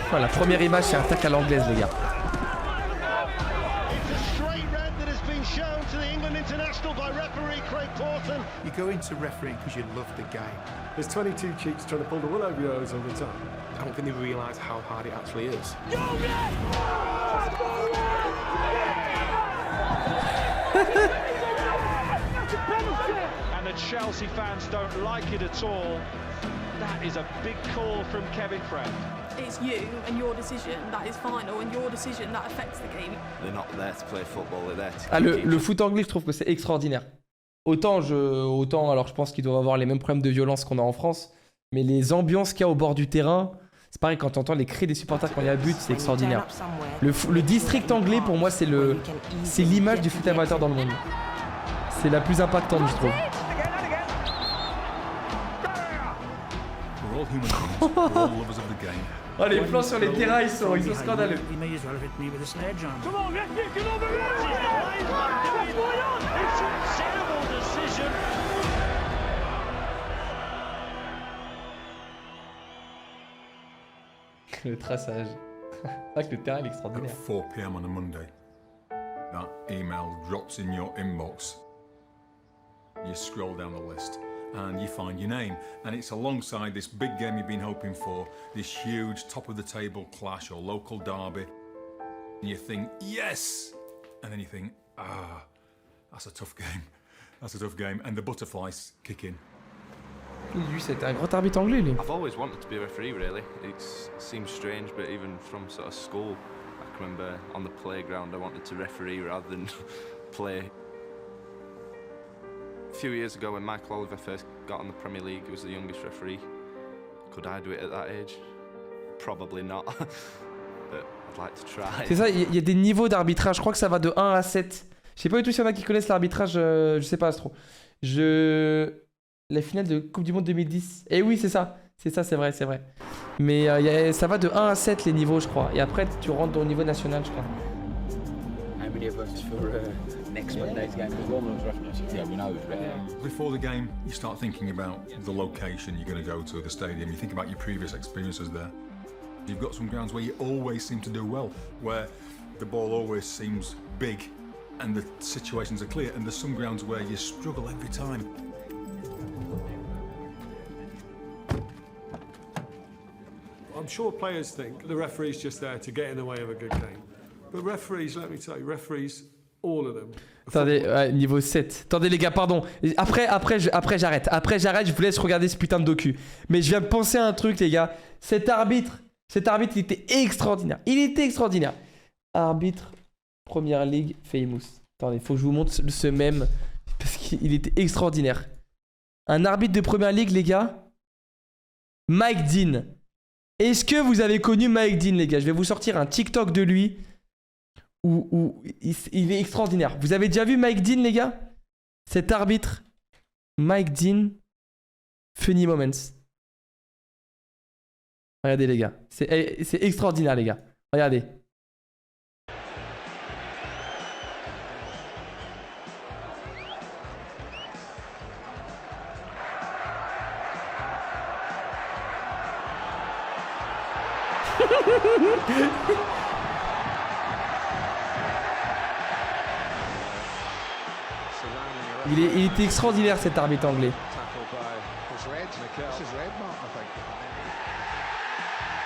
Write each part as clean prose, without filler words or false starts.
Voilà, la première image, c'est un tac à l'anglaise, les gars. You go into refereeing because you love the game. There's 22 cheats trying to pull the wool over your eyes all the time. I don't think they realise how hard it actually is. And the Chelsea fans don't like it at all. That is a big call from Kevin Friend. It's you and your decision that is final and your decision that affects the game. They're not there to play football, they're there to... Ah, le foot anglais, je trouve que c'est extraordinaire. Autant, alors je pense qu'ils doivent avoir les mêmes problèmes de violence qu'on a en France, mais les ambiances qu'il y a au bord du terrain, c'est pareil, quand tu entends les cris des supporters quand il y a but, c'est extraordinaire. Le district anglais, pour moi, c'est l'image du foot amateur dans le monde. C'est la plus impactante, je trouve. Oh, les plans sur les terrains, ils sont scandaleux. Le traçage. C'est vrai que le terrain est extraordinaire. At 4 p.m. on a Monday, that email drops in your inbox. You scroll down the list and you find your name, and it's alongside this big game you've been hoping for, this huge top of the table clash or local derby, and you think yes, and then you think that's a tough game, and the butterflies kick in. Lui, c'était un grand arbitre anglais, lui. I've always wanted to be a referee, really. It seems strange, but even from sort of school, I can remember on the playground I wanted to referee rather than play. A few years ago when Michael Oliver first got on the Premier League, he was the youngest referee. Could I do it at that age? Probably not, but I'd like to try. C'est ça, il y a des niveaux d'arbitrage, je crois que ça va de 1 à 7. Je sais pas du tout s'il y en a qui connaissent l'arbitrage, je sais pas trop. La finale de Coupe du Monde 2010. Eh oui, c'est ça, c'est vrai. Mais ça va de 1 à 7 les niveaux, je crois. Et après, tu rentres au niveau national, je crois. Next Monday's game as well, yeah, we know. Before the game, you start thinking about the location you're going to go to, the stadium. You think about your previous experiences there. You've got some grounds where you always seem to do well, where the ball always seems big and the situations are clear, and there's some grounds where you struggle every time. I'm sure players think the referee's just there to get in the way of a good game. But referees, let me tell you, referees, all of them. Attendez, niveau 7. Attendez les gars, pardon. Après j'arrête. Je vous laisse regarder ce putain de docu. Mais je viens de penser à un truc les gars. Cet arbitre, il était extraordinaire. Arbitre, Première Ligue, Famous. Attendez, faut que je vous montre ce même. Parce qu'il était extraordinaire. Un arbitre de Première Ligue les gars. Mike Dean. Est-ce que vous avez connu Mike Dean les gars? Je vais vous sortir un TikTok de lui. Où il est extraordinaire. Vous avez déjà vu Mike Dean, les gars? Cet arbitre, Mike Dean, Funny Moments. Regardez, les gars. C'est extraordinaire, les gars. Regardez. Il était extraordinaire cet arbitre anglais.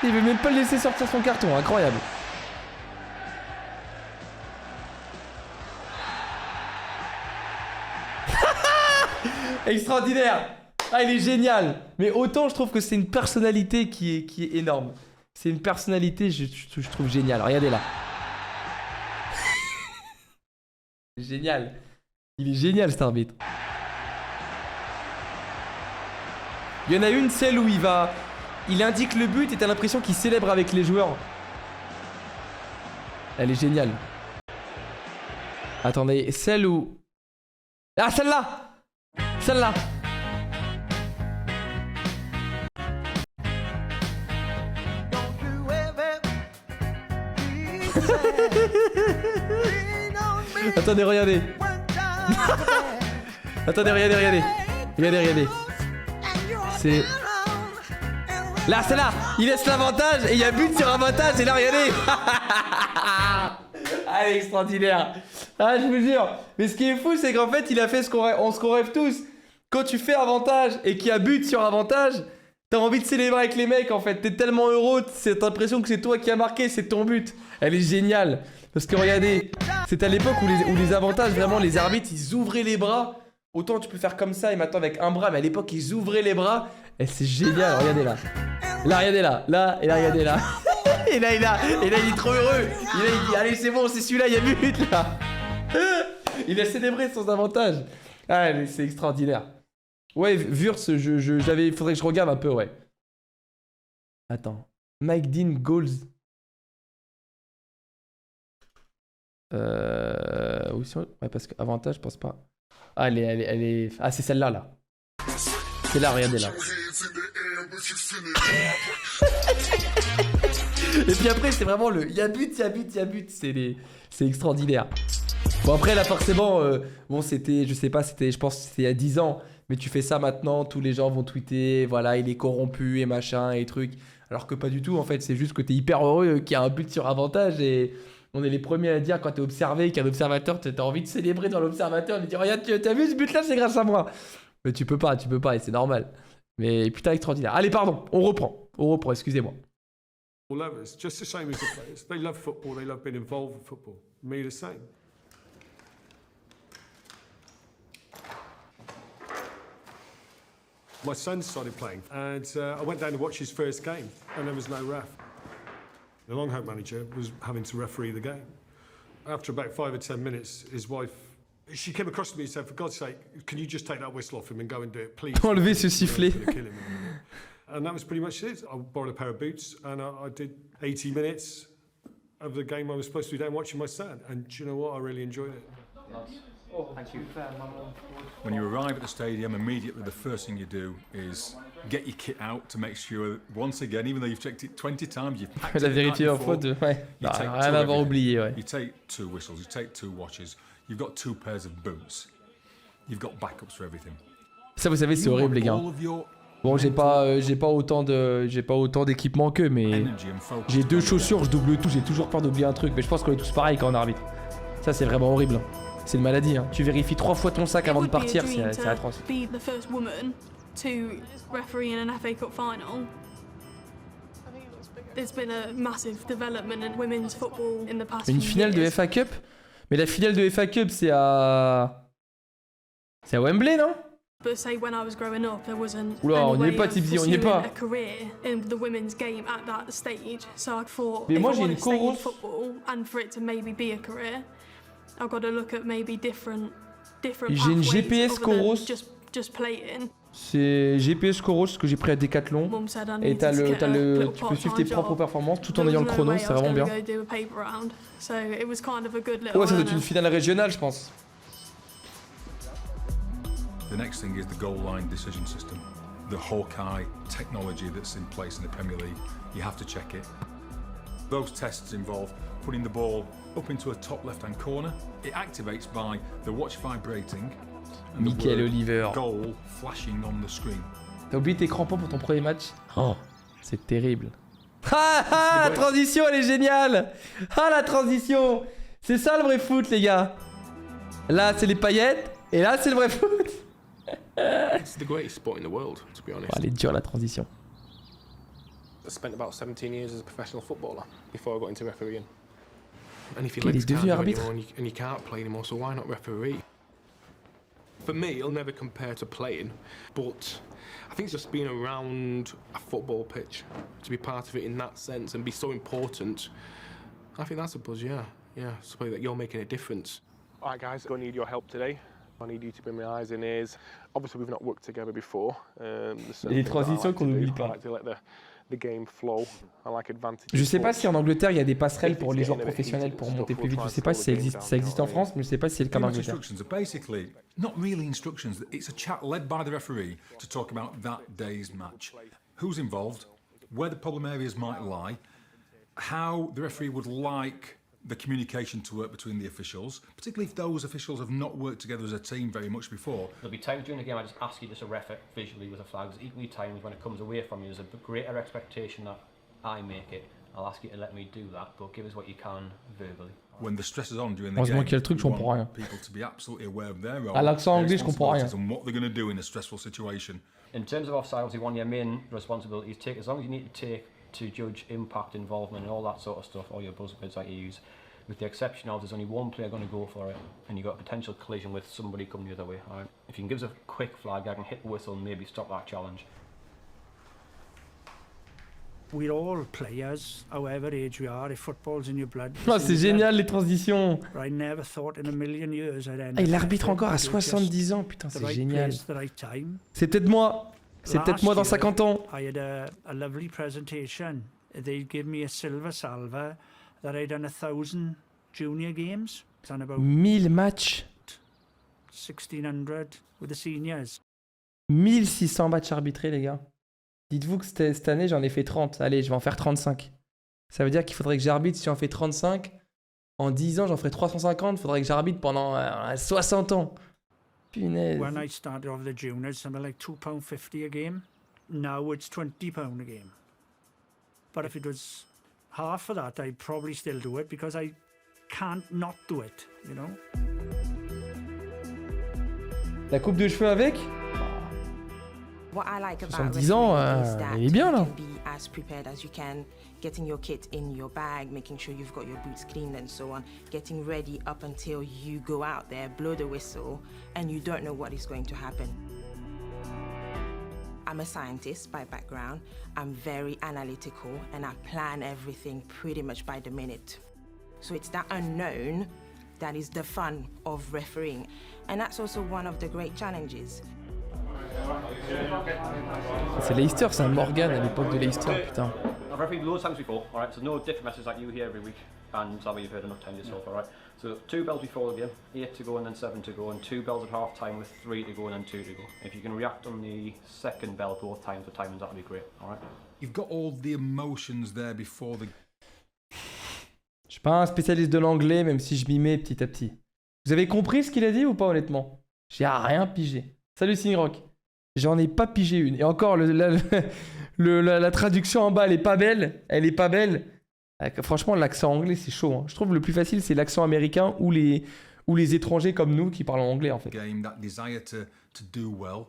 Il veut même pas le laisser sortir son carton, incroyable. Extraordinaire. Ah, il est génial. Mais autant je trouve que c'est une personnalité qui est énorme. C'est une personnalité, je trouve géniale. Regardez là. Génial. Il est génial cet arbitre. Il y en a une, celle où il indique le but et t'as l'impression qu'il célèbre avec les joueurs. Elle est géniale. Attendez, celle où... Ah, celle-là. Celle-là. Attendez, regardez. Attendez, regardez. Regardez. C'est... Là, c'est là. Il laisse l'avantage et il y a but sur avantage. Et là, regardez. Ah, extraordinaire. Ah, je vous jure. Mais ce qui est fou, c'est qu'en fait, il a fait ce qu'on rêve tous. Quand tu fais avantage et qu'il y a but sur avantage, t'as envie de célébrer avec les mecs, en fait. T'es tellement heureux. T'as l'impression que c'est toi qui as marqué. C'est ton but. Elle est géniale. Parce que regardez, c'était à l'époque où les avantages, vraiment, les arbitres, ils ouvraient les bras. Autant tu peux faire comme ça et maintenant avec un bras. Mais à l'époque, ils ouvraient les bras. Et c'est génial. Regardez là. Là, regardez là. Là, et là, regardez là. Et là, il est trop heureux. Il dit, allez, c'est bon, c'est celui-là, il y a but là. Il a célébré son avantage. Ah, mais c'est extraordinaire. Ouais, Wurtz, il faudrait que je regarde un peu, ouais. Attends. Mike Dean Goals. Ouais, parce que avantage, je pense pas. Ah, elle est... Ah, c'est celle-là, là. C'est là, regardez là. Et puis après, c'est vraiment le... Il y a but. C'est extraordinaire. Bon, après, là, forcément... bon, c'était... Je sais pas, je pense que c'était il y a 10 ans. Mais tu fais ça maintenant, tous les gens vont tweeter. Voilà, il est corrompu et machin et trucs. Alors que pas du tout, en fait. C'est juste que t'es hyper heureux qu'il y a un but sur avantage. Et on est les premiers à dire quand t'es observé, qu'un observateur, t'as envie de célébrer dans l'observateur. De dire, regarde, t'as vu ce but-là, c'est grâce à moi. Mais tu peux pas. Et c'est normal. Mais putain, extraordinaire. Allez, pardon, on reprend, excusez-moi. All levels, just the same as the players. They love football, they love being involved in football. Me the same. My son started playing, and I went down to watch his first game, and there was no ref. The Longhope manager was having to referee the game. After about 5 or 10 minutes, his wife, she came across to me and said, "For God's sake, can you just take that whistle off him and go and do it, please?" Enlever ce sifflet. And that was pretty much it. I borrowed a pair of boots, and I did 80 minutes of the game I was supposed to be down watching my son. And do you know what? I really enjoyed it. Thank you. When you arrive at the stadium, immediately the first thing you do is get your kit out to make sure, once again, even though you've checked it 20 times, you've packed La it vérifier en before, faute, ouais. you take Rien two à avoir everything. oublié, ouais. You take 2 whistles, you take 2 watches, you've got 2 pairs of boots, you've got backups for everything. Ça, vous savez, c'est horrible, les gars. All of your Bon, j'ai pas autant d'équipement qu'eux, mais energy and focus j'ai 2 on chaussures, je double tout, j'ai toujours peur d'oublier un truc. Mais je pense qu'on est tous pareils quand on arbitre. Ça, c'est vraiment horrible. C'est une maladie, hein. Tu vérifies 3 fois ton sac avant de partir, c'est atroce. Be the first woman to referee in an FA Cup final. There's been a massive development in women's football in the past Une few finale de years. FA Cup? Mais la finale de FA Cup, c'est à Wembley, non? But say when I was growing up, there wasn't Oula, on any y est way pas, of Tipsy, on y est pursuing pas. a career in the women's game at that stage. So I thought, Mais if moi, I j'ai want une to stay in chorus. football and for it to maybe be a career, I've got to look at maybe different J'ai une pathways GPS other than chorus. just playing. C'est GPS Chorus que j'ai pris à Decathlon. Mum said I Et needed to get a little tu peux suivre tes part-time propres job. performances tout en There ayant was le no chrono, way c'est I was vraiment gonna bien. go do a paper round. So it was kind of a good little Ouais, ça doit être earner. une finale régionale, je pense. The next thing is the goal line decision system. The Hawkeye technology that's in place in the Premier League. You have to check it. Those tests involve putting the ball up into a top left-hand corner. It activates by the watch vibrating and the Michael word Oliver. goal flashing on the screen. T'as oublié tes crampons pour ton premier match? Oh, c'est terrible. Ah ah, la transition, elle est géniale! Ah, la transition! C'est ça le vrai foot, les gars! Là, c'est les paillettes, et là, c'est le vrai foot! It's the greatest sport in the world, to be honest. Oh, elle est dure, la transition. I spent about 17 years as a professional footballer before I got into refereeing. And if your Il legs est can't devenu do it arbitre. anymore and you can't play anymore, so why not referee? For me, it'll never compare to playing, but I think it's just being around a football pitch, to be part of it in that sense and be so important. I think that's a buzz, yeah. Something that you're making a difference. All right, guys, I'm going to need your help today. I need you to bring my eyes and ears. Obviously, we've not worked together before. Les transitions qu'on n'oublie pas. I like to let the game flow. I like advantage. Je sais pas si en Angleterre il y a des passerelles pour les joueurs professionnels pour monter plus vite. Je sais pas si ça existe. Ça existe en France, mais je sais pas si c'est le cas en Pretty much Angleterre. instructions are basically not really instructions. It's a chat led by the referee to talk about that day's match. Who's involved, where the problem areas might lie, how the referee would like the communication to work between the officials, particularly if those officials have not worked together as a team very much before. There'll be times during the game I just ask you to ref it visually with a flag. There's equally times when it comes away from you. There's a greater expectation that I make it. I'll ask you to let me do that, but give us what you can verbally. When the stress is on during the Heureusement game, qu'il y a le truc, je you comprends want rien. people to be absolutely aware of their role, À l'accent their anglais, je comprends rien. responsibilities and what they're going to do in a stressful situation. In terms of offside, obviously one of your main responsibilities take as long as you need to take to judge impact, involvement and all that sort of stuff, all your buzzwords that you use, with the exception of there's only one player going to go for it and you've got a potential collision with somebody coming the other way. All right? If you can give us a quick flag, I can hit the whistle and maybe stop that challenge. We're all players, however age we are, if football's in your blood. Oh, c'est génial les transitions. I never thought in a million years I'd end Et up l'arbitre encore à refereeing, 70 ans, putain, the c'est right génial. place, the right time. C'est peut-être moi. C'est peut-être moi dans 50 ans. I had a lovely presentation. They'd give me a silver salver that I'd done 1,000 junior games. Done about 1000 matchs. 1,600 with the seniors. 1600 matchs arbitrés, les gars. Dites-vous que cette année, j'en ai fait 30. Allez, je vais en faire 35. Ça veut dire qu'il faudrait que j'arbitre, si j'en fais 35, en 10 ans, j'en ferai 350. Il faudrait que j'arbitre pendant 60 ans. Punaise. When I started off the juniors, something like £2.50 a game. Now it's £20 a game. But if it was half of that, I'd probably still do it because I can't not do it, you know? La coupe de cheveux avec? What I like about 70 ans, refereeing is that il est bien là. you can be as prepared as you can, getting your kit in your bag, making sure you've got your boots cleaned and so on, getting ready up until you go out there, blow the whistle, and you don't know what is going to happen. I'm a scientist by background. I'm very analytical and I plan everything pretty much by the minute. So it's that unknown that is the fun of refereeing. And that's also one of the great challenges. C'est Leicester, c'est un Morgan à l'époque de Leicester, putain. I've refereed loads of times before, alright, so no different messages like you hear every week, and that way you've heard enough times yourself, alright. So 2 bells before the game, 8 to go and then 7 to go, and 2 bells at half time with 3 to go and then 2 to go. If you can react on the second bell both times, the timings, that'll be great, alright. You've got all the emotions there before the... Je suis pas un spécialiste de l'anglais, même si je m'y mets petit à petit. Vous avez compris ce qu'il a dit ou pas, honnêtement? J'ai rien pigé. Salut Singrock. J'en ai pas pigé une. Et encore, la traduction en bas, elle est pas belle. Elle est pas belle. Franchement, l'accent anglais, c'est chaud. Hein. Je trouve le plus facile, c'est l'accent américain ou les étrangers comme nous qui parlent anglais, en fait. Game, that desire to do well,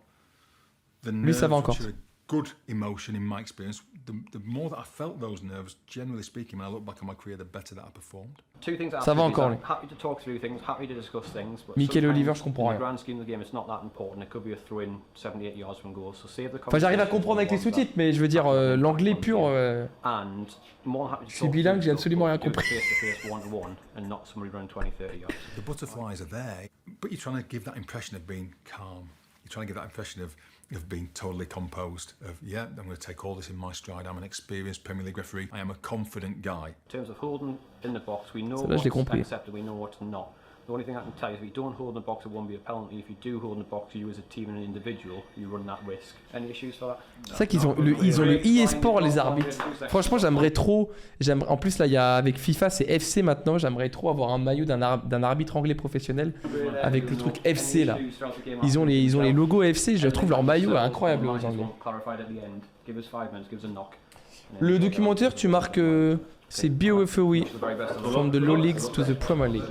the Lui, ça va nerves, encore. which are a good emotion in my experience. The more that I felt those nerves, generally speaking, when I look back on my career, the better that I performed. Two things that Ça va I'm encore, lui. happy to talk through things, happy to discuss things. But Mikel sometimes, Oliver, je comprends in rien. the grand scheme of the game, it's not that important. It could be a throw-in 78 yards from goal. So save the Enfin, j'arrive à comprendre avec les sous-titres, mais je veux dire, l'anglais pur. And more than happy to Je suis bilingue, j'ai absolument rien compris. Face-to-face, one-to-one, and not somebody running 20, 30 yards. The butterflies are there, but you're trying to give that impression of being calm. You're trying to give that impression of being totally composed, of, yeah, I'm going to take all this in my stride. I'm an experienced Premier League referee. I am a confident guy. In terms of holding in the box, we know Celle-là, je l'ai what's compris. acceptable, we know what's not. The only thing I can tell you is if you don't hold in the box, it won't be a penalty. If you do hold in the box, you as a team and an individual, you run that risk. Any issues for that? C'est ça qu'ils ont le e-sport, les arbitres. Franchement, j'aimerais trop. En plus, là, il y a avec FIFA, c'est FC maintenant. J'aimerais trop avoir un maillot d'un arbitre anglais professionnel avec le truc FC là. Ils ont les logos FC. Je trouve leur maillot incroyable aux Anglais. Le documentaire, tu marques. C'est BOFOE, from the low leagues to the Premier League.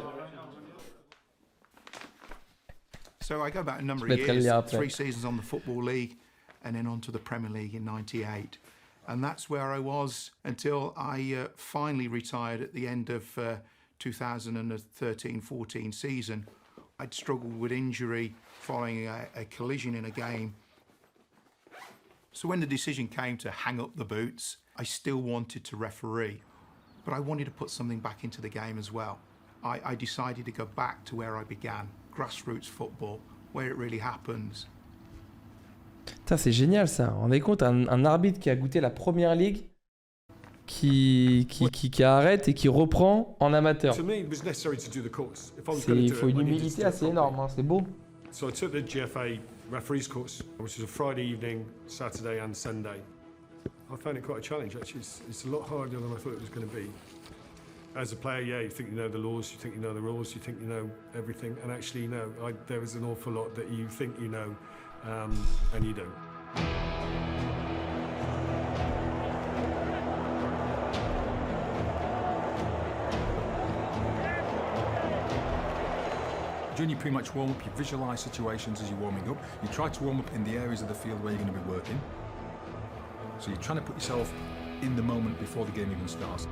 So I go back a number Je of mettrai le years, lien après. 3 seasons on the Football League and then on to the Premier League in '98. And that's where I was until I finally retired at the end of 2013-14 season. I'd struggled with injury following a collision in a game. So when the decision came to hang up the boots, I still wanted to referee, but I wanted to put something back into the game as well. I decided to go back to where I began, grassroots football, where it really happens. Putain, c'est génial ça. On est compte, un arbitre qui a goûté la première ligue, qui arrête et qui reprend en amateur. To me, it was necessary to do the course. If I was going to Il do faut it, une I needed to humilité do it assez properly. énorme, hein. C'est beau. So I took the GFA referees course, which was a Friday evening, Saturday and Sunday. I found it quite a challenge actually. It's a lot harder than I thought it was going to be. As a player, yeah, you think you know the laws, you think you know the rules, you think you know everything, and actually, no, there is an awful lot that you think you know, and you don't. During your pre-match warm-up, you visualise situations as you're warming up. You try to warm up in the areas of the field where you're going to be working. So you're trying to put yourself in the moment before the game even starts.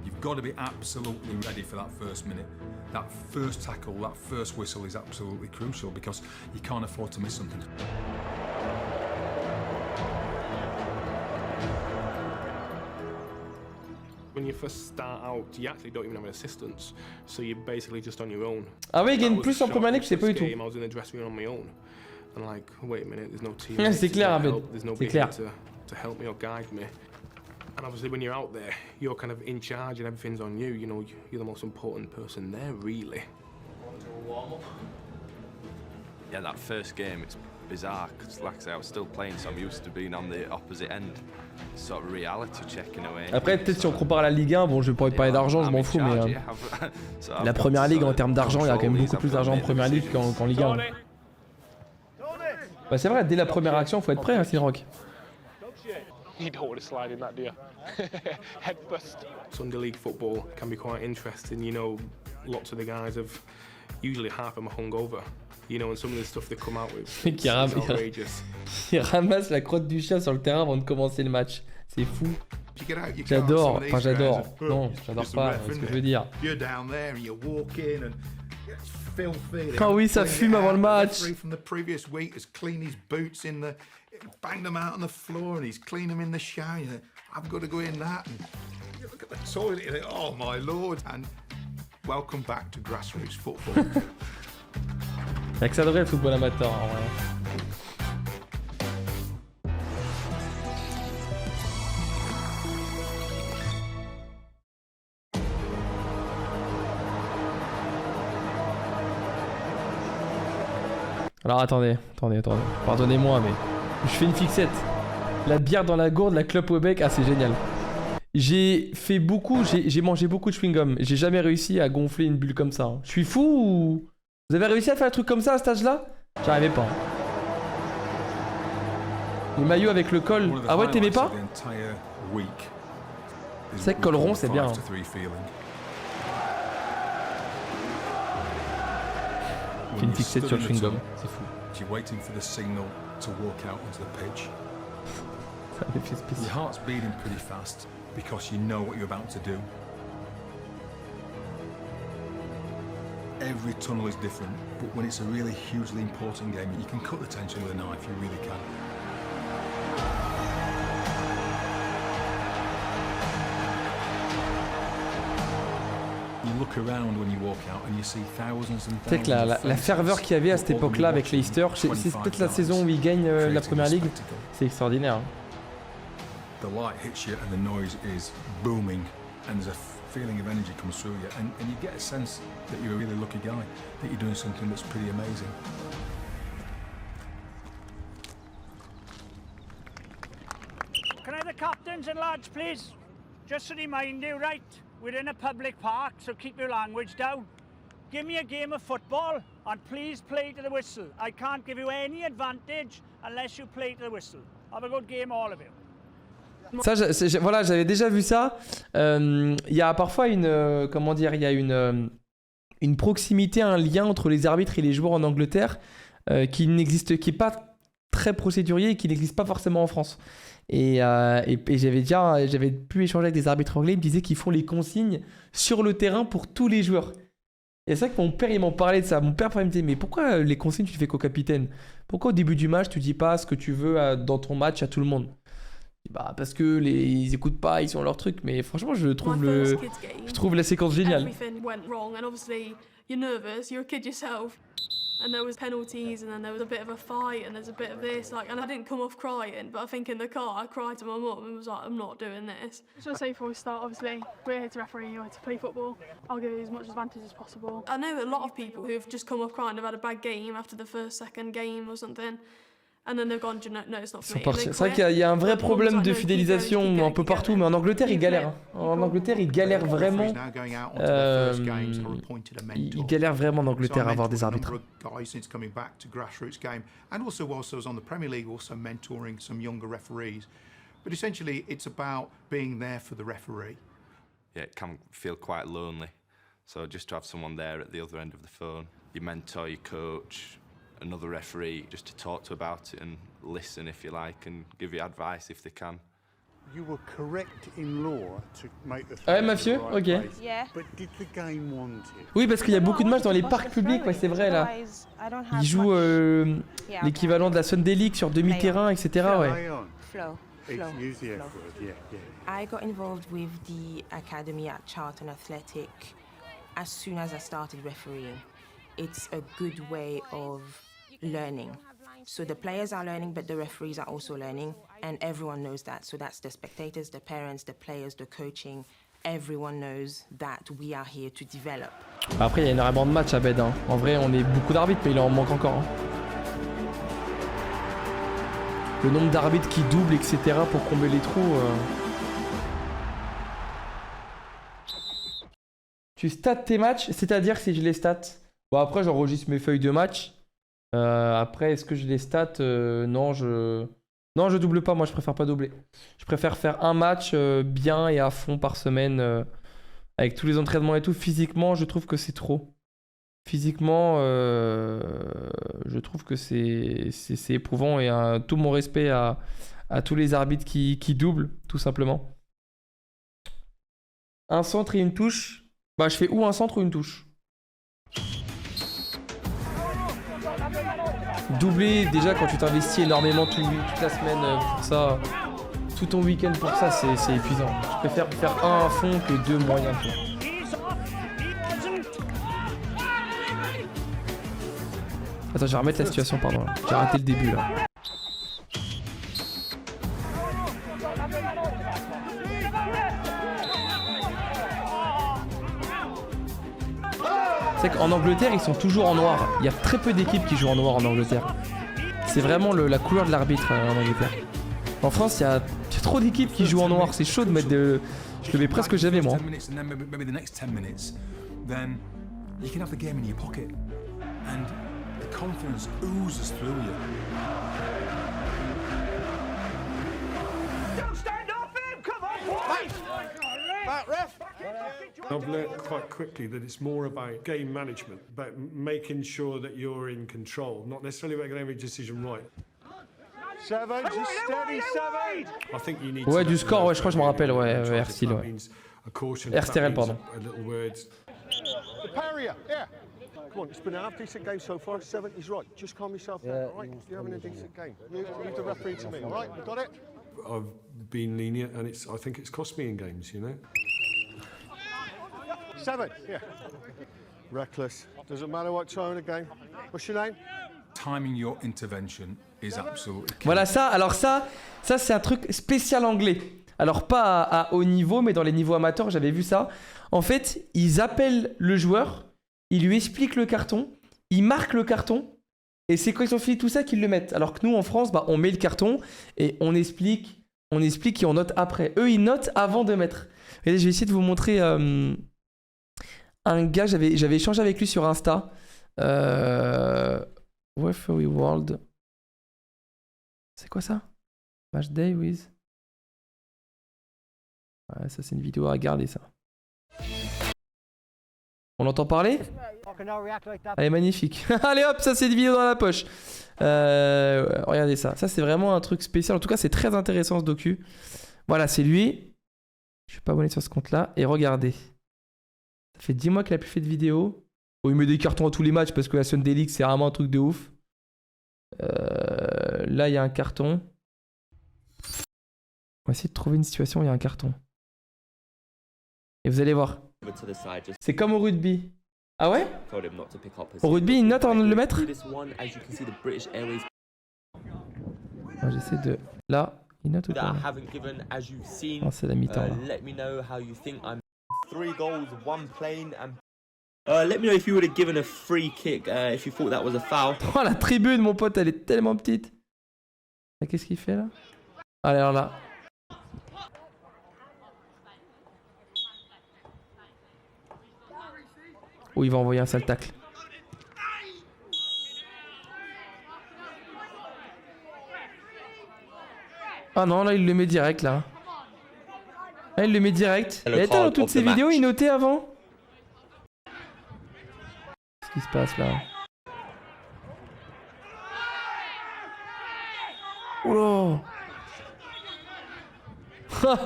You've got to be absolutely ready for that first minute. That first tackle, that first whistle is absolutely crucial because you can't afford to miss something. When you first start out, you actually don't even have an assistants, so you're basically just on your own. Ah ouais, il gagne plus en première ligue, c'est pas du tout. I was in the dressing room on my own, and like, wait a minute, there's no team. C'est clair, Ahmed. There's nobody here to help me or guide me. And obviously, when you're out there, you're kind of in charge, and everything's on you. You know, you're the most important person there, really. Yeah, that first game, it's bizarre because, like I say, I was still playing, so I'm used to being on the opposite end. Sort of reality checking away. Après, peut-être si on compare à la Ligue 1, bon, je vais pas parler d'argent, je m'en fous, mais la première ligue en termes d'argent, il y a quand même beaucoup plus d'argent en première ligue qu'en Ligue 1. Bah, c'est vrai, dès la première action, faut être prêt, hein, Rock. You don't want to slide in that, do you? Head first. Sunday league football can be quite interesting. You know, lots of the guys have usually half of them are hungover. You know, and some of the stuff they come out with is outrageous. Il ramasse la crotte du chat sur le terrain avant de commencer le match. C'est fou. J'adore. Enfin, j'adore. Non, j'adore pas. C'est ce que je veux dire. Ah oui, ça fume avant le match. Banged them out on the floor and he's cleaned them in the shower. I've got to go in that. And you look at the toilet and you think, oh my lord. And welcome back to grassroots football. Y'a que ça devrait le football amateur. Alors attendez. Pardonnez-moi, mais je fais une fixette. La bière dans la gourde, la clope au bec, ah c'est génial. J'ai mangé beaucoup de chewing-gum. J'ai jamais réussi à gonfler une bulle comme ça. Je suis fou ou... Vous avez réussi à faire un truc comme ça à cet âge-là? J'arrivais pas. Le maillot avec le col. Ah ouais, t'aimais pas? C'est vrai que col rond, c'est bien. Hein. J'ai une fixette sur le chewing-gum. C'est fou. Ça me fait spécial. Your heart's beating pretty fast because you know what you're about to do. Every tunnel is different, but when it's a really hugely important game, you can cut the tension with a knife, you really can. You look around when you walk out and you see thousands and thousands. C'est que la ferveur qu'il y avait à cette époque-là avec Leicester, c'est peut-être la saison où ils gagnent la première ligue. C'est extraordinaire. Hein. The light hits you and the noise is booming and there's a feeling of energy comes through you and you get a sense that you're a really lucky guy, that you're doing something that's pretty amazing. Can I have the captains and lads, please? Just to remind you, right, we're in a public park, so keep your language down. Give me a game of football and please play to the whistle. I can't give you any advantage unless you play to the whistle. Have a good game, all of you. Ça, voilà, j'avais déjà vu ça. Il y a parfois comment dire, il y a une proximité, un lien entre les arbitres et les joueurs en Angleterre qui est pas très procédurier et qui n'existe pas forcément en France. Et j'avais pu échanger avec des arbitres anglais, ils me disaient qu'ils font les consignes sur le terrain pour tous les joueurs. Et c'est vrai que mon père, il m'en parlait de ça. Mon père me disait, mais pourquoi les consignes, tu les fais qu'au capitaine? Pourquoi au début du match, tu dis pas ce que tu veux dans ton match à tout le monde? Bah parce que ils écoutent pas, ils ont leur truc, mais franchement je trouve la séquence géniale. Everything went wrong and obviously you're nervous, you're a kid yourself. And there was penalties and then there was a bit of a fight and there's a bit of this, like, and I didn't come off crying, but I think in the car I cried to my mum and was like, I'm not doing this. I just want to say before we start, obviously, we're here to referee, you're here to play football. I'll give you as much advantage as possible. I know a lot of people who've just come off crying, have had a bad game after the first, second game or something. And then they've gone, "Do you know, no, it's not Ils for sont me." partis. C'est vrai qu'il y a un vrai problème de fidélisation un peu partout, mais en Angleterre, ils galèrent. Hein. En Angleterre, ils galèrent vraiment. Ils galèrent vraiment en Angleterre à avoir des arbitres. Guys since coming back to grassroots game, and also whilst I was on the Premier League, also mentoring some younger referees. But essentially, it's about being there for the referee. Yeah, it can feel quite lonely. So just to have someone there at the other end of the phone, your mentor, your coach, another referee, just to talk to about it and listen if you like and give you advice if they can. You were correct in law to make the Ah ouais, mafieux, ok. Yeah. But did the game want it? Oui, parce qu'il y a beaucoup de matchs dans les parcs publics, ouais, c'est vrai là. Ils jouent l'équivalent de la Sunday League sur demi-terrain, etc. Ouais. Flow. I got involved with the academy at Charlton Athletic as soon as I started refereeing. It's a good way of learning. So the players are learning, but the referees are also learning, and everyone knows that. So that's the spectators, the parents, the players, the coaching. Everyone knows that we are here to develop. Après, il y a énormément de matchs à Bed. Hein. En vrai, on est beaucoup d'arbitres, mais il en manque encore. Hein. Le nombre d'arbitres qui doublent, etc. pour combler les trous. Tu stats tes matchs, c'est-à-dire si je les stats. Bon, après, j'enregistre mes feuilles de match. Après, est-ce que je les stats Non, je double pas. Moi, je préfère pas doubler. Je préfère faire un match bien et à fond par semaine avec tous les entraînements et tout. Physiquement, je trouve que c'est trop. Physiquement, je trouve que c'est éprouvant et tout mon respect à tous les arbitres qui doublent, tout simplement. Un centre et une touche. Bah, je fais ou un centre ou une touche. Doubler, déjà, quand tu t'investis énormément toute la semaine pour ça, tout ton week-end pour ça, c'est épuisant. Je préfère faire un à fond que deux moyens. Attends, je vais remettre la situation, pardon. J'ai raté le début là. C'est qu'en Angleterre, ils sont toujours en noir. Il y a très peu d'équipes qui jouent en noir en Angleterre. C'est vraiment la couleur de l'arbitre en Angleterre. En France, il y a trop d'équipes qui jouent en noir. C'est chaud de mettre de... Je le mets presque jamais, moi. Confidence oozes through you. Don't stand off him! Come on, boys! Back, ref! I've learned quite quickly that it's more about game management, about making sure that you're in control, not necessarily about getting every decision right. Seven, just steady, Seven! I think you need ouais, du score, ouais, je crois que je me rappelle, ouais, R-Style, ouais. R-Style, pardon. The Perrier, yeah. Come on, it's been a half decent game so far. 7, he's right. Just calm yourself down, all right? You're having a decent game. Leave the referee to me, all right? You got it? I've been lenient, and I think it's cost me in games, you know. 7, yeah. Reckless. Doesn't matter what time of the game. What's your name? Timing your intervention is absolutely key. Voilà, ça, alors ça c'est un truc spécial anglais. Alors pas à haut niveau, mais dans les niveaux amateurs, j'avais vu ça. En fait, ils appellent le joueur. Ils lui expliquent le carton, ils marquent le carton, et c'est quand ils ont fini tout ça qu'ils le mettent. Alors que nous, en France, bah, on met le carton, et on explique et on note après. Eux, ils notent avant de mettre. Et là, je vais essayer de vous montrer un gars, j'avais échangé avec lui sur Insta. Referee World. C'est quoi ça? Match Day with... Ouais, ça, c'est une vidéo à regarder, ça. On l'entend parler? Elle est magnifique. Allez hop, ça c'est une vidéo dans la poche. Regardez ça. Ça c'est vraiment un truc spécial. En tout cas, c'est très intéressant ce docu. Voilà, c'est lui. Je suis pas abonné sur ce compte-là. Et regardez. Ça fait 10 mois qu'il a plus fait de vidéo. Oh, il met des cartons à tous les matchs parce que la Sunday League, c'est vraiment un truc de ouf. Là, il y a un carton. On va essayer de trouver une situation où il y a un carton. Et vous allez voir. C'est comme au rugby. Ah ouais? Au rugby, il note avant de le mettre? J'essaie de... Là, il note ou pas? Non, c'est la mi-temps là. Let me know if you would have given a free kick if you thought that was a foul. Oh, la tribune, mon pote, elle est tellement petite. Ah, qu'est-ce qu'il fait là? Allez, alors là. Oh, il va envoyer un sale tacle. Ah non, là il le met direct là. Là il le met direct. Et attends, dans toutes ces vidéos, il notait avant. Qu'est-ce qui se passe là? Oh là. Oh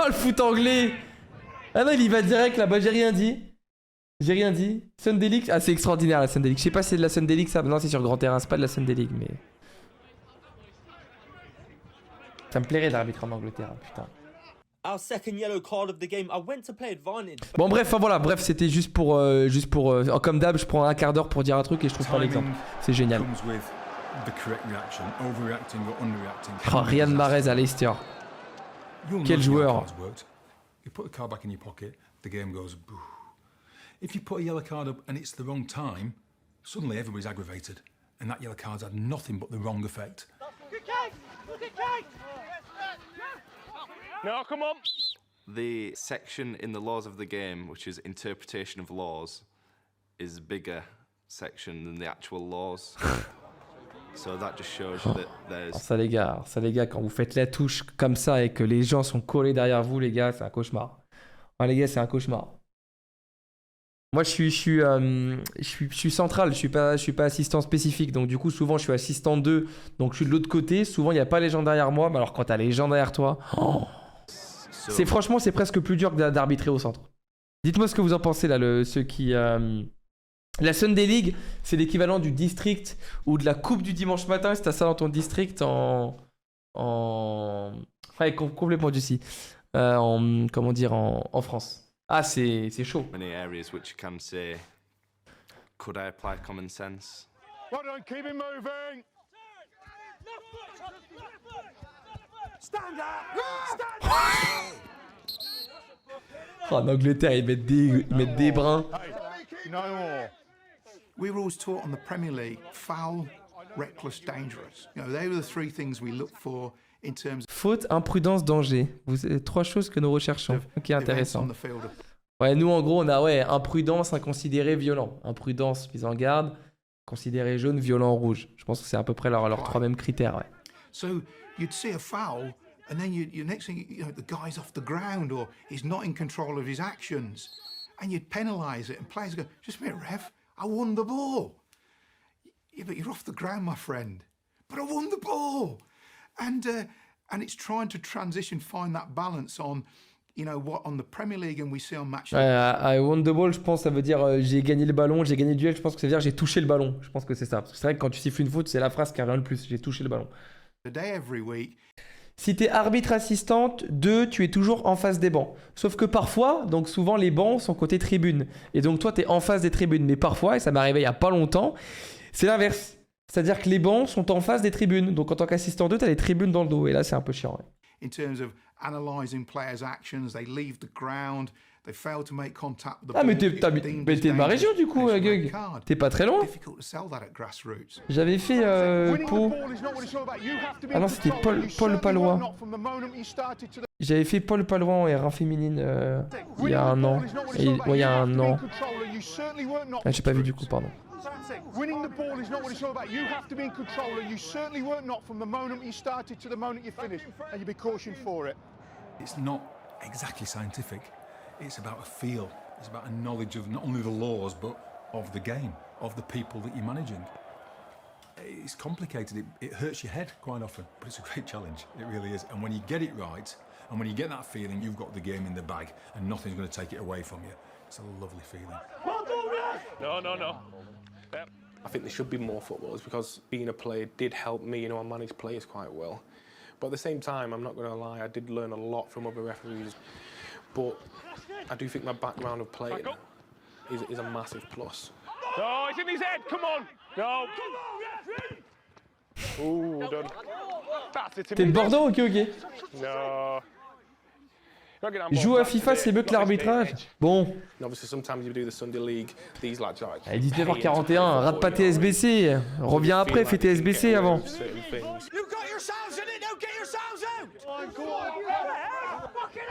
le foot anglais. Ah non, il y va direct là, bah j'ai rien dit. J'ai rien dit. Sunday League, ah c'est extraordinaire la Sunday League. Je sais pas si c'est de la Sunday League ça. Non, c'est sur grand terrain, c'est pas de la Sunday League mais... Ça me plairait d'arbitrer en Angleterre, putain. Bon bref, enfin voilà, bref, c'était juste pour comme d'hab, je prends un quart d'heure pour dire un truc et je trouve pas l'exemple. C'est génial. Oh, Riyad Mahrez à Leicester. Quel joueur. You put the card back in your pocket, the game goes boo. If you put a yellow card up and it's the wrong time, suddenly everybody's aggravated. And that yellow card's had nothing but the wrong effect. No, come on. The section in the laws of the game, which is interpretation of laws, is a bigger section than the actual laws. So that just shows you that there's... Ça les gars, quand vous faites la touche comme ça et que les gens sont collés derrière vous, les gars, c'est un cauchemar. Ouais, les gars, c'est un cauchemar. Moi, je suis central, je suis pas assistant spécifique, donc du coup, souvent, je suis assistant 2, donc je suis de l'autre côté. Souvent, il n'y a pas les gens derrière moi, mais alors quand t'as les gens derrière toi, c'est franchement, c'est presque plus dur que d'arbitrer au centre. Dites-moi ce que vous en pensez là, ceux qui... La Sunday League, c'est l'équivalent du district ou de la coupe du dimanche matin. Si t'as ça dans ton district ouais, complètement d'ici. Comment dire, en France. Ah, c'est chaud. Many areas which you can say, could I apply common sense? Well done, keep it moving. Stand up! Stand up! Oh, en Angleterre, ils mettent des brins. No more. We were always taught on the Premier League, foul, reckless, dangerous. You know, they were the three things we look for in terms of... Faute, imprudence, danger. Vous avez 3 choses que nous recherchons. Ok, intéressant. Ouais, nous en gros, on a imprudence, inconsidéré, violent. Imprudence, mise en garde, considéré jaune, violent, rouge. Je pense que c'est à peu près leurs 3 mêmes critères, ouais. So you'd see a foul, and then you next thing, you know, the guy's off the ground or he's not in control of his actions, and you'd penalise it, and players go, just a minute, ref, I won the ball. Yeah, but you're off the ground, my friend. But I won the ball. And it's trying to transition, find that balance on, you know, what on the Premier League and we see on match. I won the ball, je pense, ça veut dire j'ai gagné le ballon, j'ai gagné le duel. Je pense que ça veut dire j'ai touché le ballon. Je pense que c'est ça. Parce que c'est vrai que quand tu siffles une faute, c'est la phrase qui revient le plus. J'ai touché le ballon. Every week. Si t'es arbitre assistante, 2, tu es toujours en face des bancs. Sauf que parfois, donc souvent les bancs sont côté tribune. Et donc toi, t'es en face des tribunes. Mais parfois, et ça m'est arrivé il y a pas longtemps, c'est l'inverse. C'est-à-dire que les bancs sont en face des tribunes. Donc en tant qu'assistant 2, t'as les tribunes dans le dos. Et là, c'est un peu chiant. Ouais. In terms of analysing players' actions, they leave the ground, they fail to make contact with the ball. Ah, mais t'es de ma région du coup, Gug. T'es pas très loin. J'avais fait Pau. Ah non, c'était Paul Palois. J'avais fait Paul Palois en R1 féminine il y a un an. Ouais, il y a un an. Ah, j'ai pas vu du coup, pardon. Winning the ball is not what it's all about. You have to be in control, and you certainly were not from the moment you started to the moment you finished, and you'll be cautioned for it. It's not exactly scientific. It's about a feel. It's about a knowledge of not only the laws, but of the game, of the people that you're managing. It's complicated. It hurts your head quite often, but it's a great challenge. It really is. And when you get it right, and when you get that feeling, you've got the game in the bag, and nothing's going to take it away from you. It's a lovely feeling. No. I think there should be more footballers because being a player did help me. You know, I managed players quite well. But at the same time, I'm not going to lie, I did learn a lot from other referees. But I do think my background of playing is a massive plus. Oh, it's in his head. Come on. No. Ooh, done. That's it. T'es de Bordeaux, ok. No. Jouer à FIFA, c'est mieux que l'arbitrage. Bon. And obviously, sometimes you do the Sunday League. These lads are like, Allez, 19h41, rate pas tes SBC. Reviens après, fais tes SBC avant.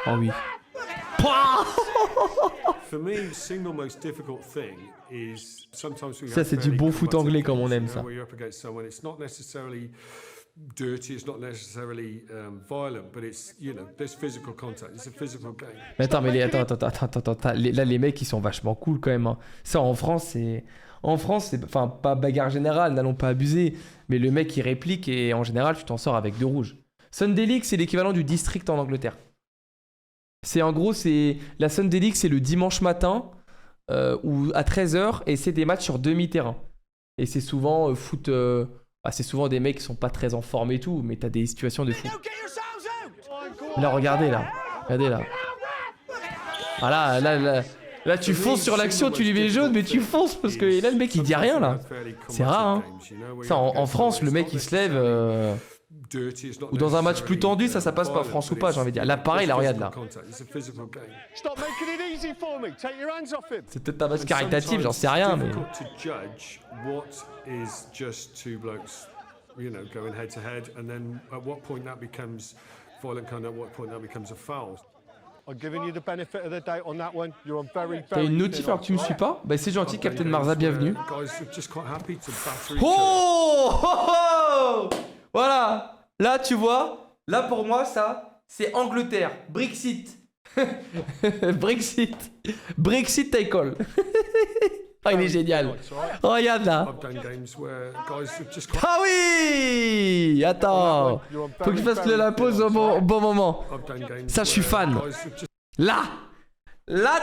Oh oui. For me, the single most difficult thing is sometimes we Ça, c'est du bon foot anglais comme on aime ça. Where you're up against someone, it's not necessarily dirty, it's not necessarily violent, but it's, you know, there's physical contact. It's a physical game. Mais attends, attends. Là, les mecs, ils sont vachement cool quand même. Hein. Ça, en France, c'est... Enfin, pas bagarre générale, n'allons pas abuser. Mais le mec, il réplique et en général, tu t'en sors avec 2 rouges. Sunday League, c'est l'équivalent du district en Angleterre. C'est en gros, c'est la Sunday League, c'est le dimanche matin ou à 13h et c'est des matchs sur demi-terrain. Et c'est souvent foot... c'est souvent des mecs qui sont pas très en forme et tout, mais t'as des situations de fou. Là, regardez là. Voilà, là tu fonces sur l'action, tu lui mets jaune, mais tu fonces parce que là, le mec, il dit rien là. C'est rare, hein. Ça, en France, le mec, il se lève... Ou dans un match plus tendu, ça passe pas, France ou pas, j'ai envie de dire. Là, pareil, là, regarde là. C'est peut-être un match caritatif, j'en sais rien, mais... T'as une notif alors que tu me suis pas? Bah c'est gentil, Captain Marza, bienvenue. Oh, voilà. Là, tu vois, là pour moi, ça, c'est Angleterre. Brexit. Brexit tackle. Ah, il est génial. Regarde là. Ah oui. Attends. Faut que je fasse la pause au bon moment. Ça, je suis fan. Là,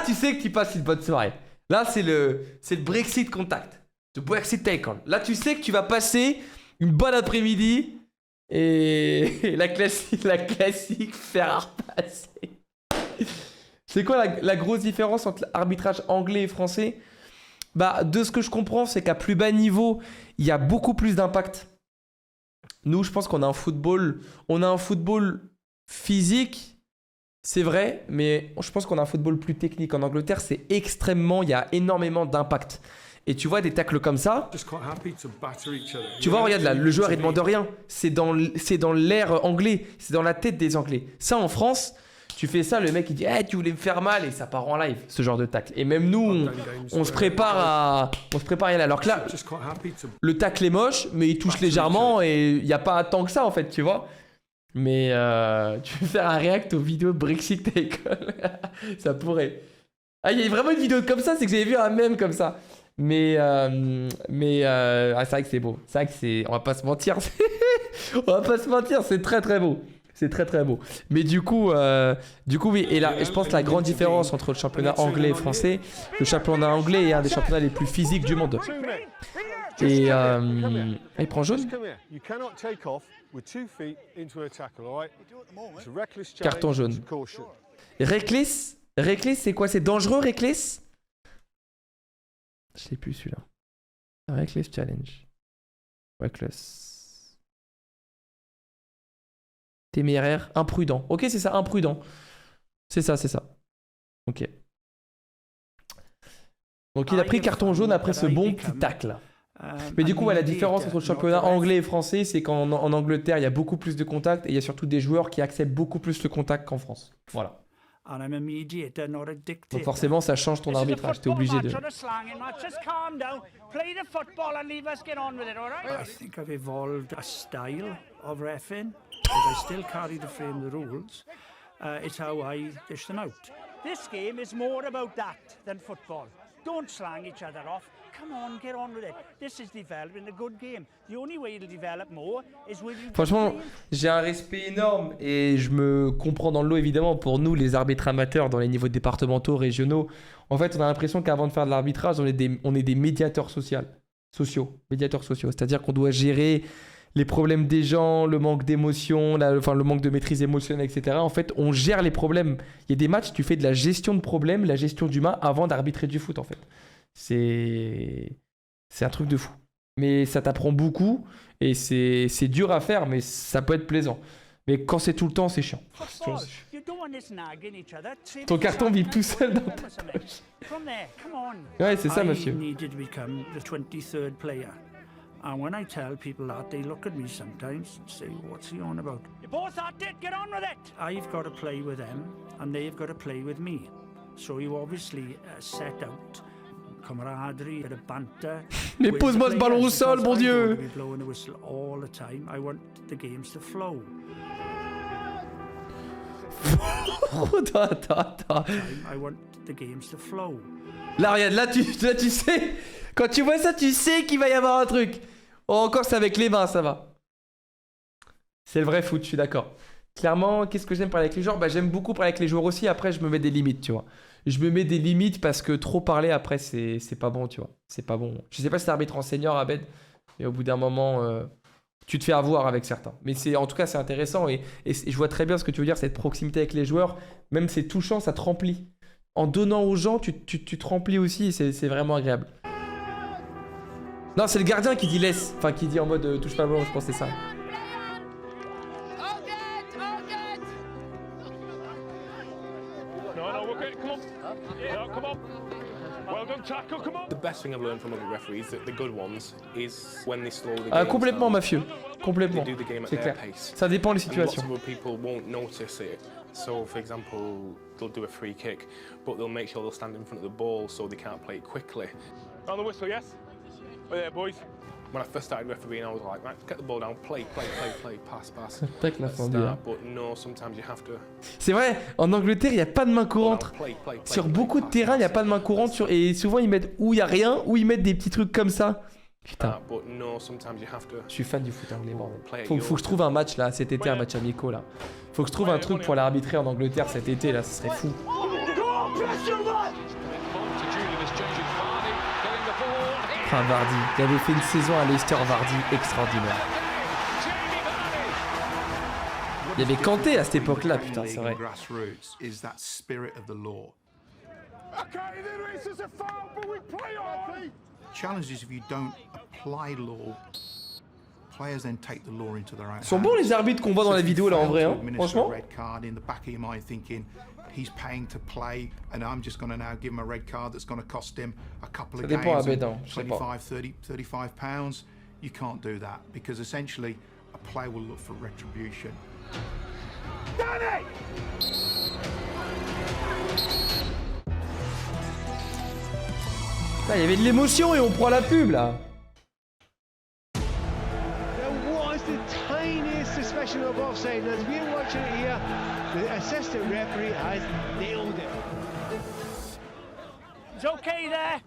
tu sais que tu passes une bonne soirée. Là, c'est le Brexit contact. Le Brexit tackle. Là, tu sais que tu vas passer une bonne après-midi. Et la classique faire à repasser. C'est quoi la grosse différence entre l'arbitrage anglais et français? Bah, de ce que je comprends, c'est qu'à plus bas niveau, il y a beaucoup plus d'impact. Nous, je pense qu'on a un football physique, c'est vrai, mais je pense qu'on a un football plus technique. En Angleterre, il y a énormément d'impact. Et tu vois des tacles comme ça, tu vois, regarde là, le joueur il demande rien, c'est dans l'air anglais, c'est dans la tête des Anglais. Ça en France, tu fais ça, le mec il dit hey, tu voulais me faire mal et ça part en live, ce genre de tacle. Et même nous, on se prépare à y aller. Alors que là, le tacle est moche, mais il touche légèrement et il n'y a pas tant que ça en fait, tu vois. Mais tu veux faire un react aux vidéos Brexit tackle, ça pourrait. Ah, il y a vraiment une vidéo comme ça, c'est que j'avais vu un mème comme ça. Mais c'est vrai que c'est beau. C'est vrai que on va pas se mentir. C'est très très beau. C'est très très beau. Mais du coup oui. Et là, je pense que la grande différence entre le championnat anglais et français, le championnat anglais est un des championnats les plus physiques du monde. Et il prend jaune. Carton jaune. Reckless, c'est quoi? C'est dangereux, Reckless? Je sais plus celui-là. Reckless Challenge. Reckless. Téméraire, imprudent. Ok, c'est ça, imprudent. C'est ça. Ok. Donc il a pris carton jaune après ce bon petit tacle. Mais du coup, la différence entre le championnat anglais et français, c'est qu'en Angleterre, il y a beaucoup plus de contacts et il y a surtout des joueurs qui acceptent beaucoup plus le contact qu'en France. Voilà. Donc forcément, ça change ton arbitrage. T'es obligé de... I think I've evolved a style of reffing, but I still carry the frame the rules. It's how I dish them out. This game is more about that than football. Don't slang each other off. Come on, get on with it. This is developing a good game. The only way it'll develop more is with you. Franchement, j'ai un respect énorme et je me comprends dans le lot évidemment pour nous les arbitres amateurs dans les niveaux départementaux, régionaux. En fait, on a l'impression qu'avant de faire de l'arbitrage, on est des médiateurs sociaux. C'est-à-dire qu'on doit gérer les problèmes des gens, le manque d'émotion, le manque de maîtrise émotionnelle, etc. En fait, on gère les problèmes. Il y a des matchs, tu fais de la gestion de problèmes, la gestion d'humains avant d'arbitrer du foot en fait. C'est un truc de fou. Mais ça t'apprend beaucoup et c'est dur à faire, mais ça peut être plaisant. Mais quand c'est tout le temps, c'est chiant. You don't want this nagging each other. Save Ton it carton for vibre tout Saturday seul night, dans ta something. poche. From there, come on. Ouais, c'est ça, I monsieur. needed to become the 23rd player. And when I tell people that, they look at me sometimes and say, what's he on about? You both at it, get on with it. I've got to play with them, and they've got to play with me. So you obviously set out camaraderie, bit of banter. Mais with pose-moi the ce ballon au players, sol, because bon I Dieu. don't want to be blowing a whistle all the time. I want the games to flow. Attends. I want the games to flow. Là, regarde, là, tu sais. Quand tu vois ça, tu sais qu'il va y avoir un truc. Oh, encore, c'est avec les mains, ça va. C'est le vrai foot, je suis d'accord. Clairement, qu'est-ce que j'aime parler avec les joueurs? Bah, j'aime beaucoup parler avec les joueurs aussi. Après, je me mets des limites, tu vois. Je me mets des limites parce que trop parler après, c'est pas bon, tu vois. C'est pas bon. Je sais pas si t'es arbitre en senior, Abed, mais au bout d'un moment, tu te fais avoir avec certains. Mais en tout cas, c'est intéressant et je vois très bien ce que tu veux dire, cette proximité avec les joueurs. Même c'est touchant, ça te remplit. En donnant aux gens, tu te remplis aussi et c'est vraiment agréable. Non, c'est le gardien qui dit laisse. Enfin, qui dit en mode touche pas le ballon, je pense que c'est ça. The best thing I've learned from other referees, the good ones, is when they slow the game Complètement down. mafieux. Complètement. They do the game at C'est their clair. pace. Ça dépend des And situations. lots of other people won't notice it. So, for example, they'll do a free kick, but they'll make sure they'll stand in front of the ball so they can't play it quickly. On the whistle, yes? Oh yeah, boys. When I first started refereeing, I was like, right, get the ball down, play, pass. Tac, la Let's fin start. But no, sometimes you have to. C'est vrai, en Angleterre, il n'y a pas de main courante. Sur beaucoup de terrains, il n'y a pas de main courante. Et souvent, ils mettent où il n'y a rien, ou ils mettent des petits trucs comme ça. Putain, But no, sometimes you have to. je suis fan du foot anglais, bordel. Play at Faut que je trouve un match là, cet été, un match amico là. Faut que je trouve un truc pour l'arbitrer en Angleterre cet été là, ce serait fou. Enfin, Vardy, il avait fait une saison à Leicester, Vardy, extraordinaire. Il y avait Kanté à cette époque-là, putain, c'est vrai. Grassroots is that spirit of the law. Challenge is if you don't apply law, players then take the law into their own. Ils sont bons les arbitres qu'on voit dans la vidéo là en vrai, hein, franchement. Red card in the back of your mind thinking he's paying to play and I'm just going to now give him a red card that's going to cost him a couple of Ça dépend à games, Bédin, je sais pas. 35 pounds. You can't do that because essentially a player will look for retribution. Là, il y avait de l'émotion et on prend la pub là. Now, what is the tiniest suspicion of offside? And as we're watching it here, the assistant referee has nailed it. It's okay there.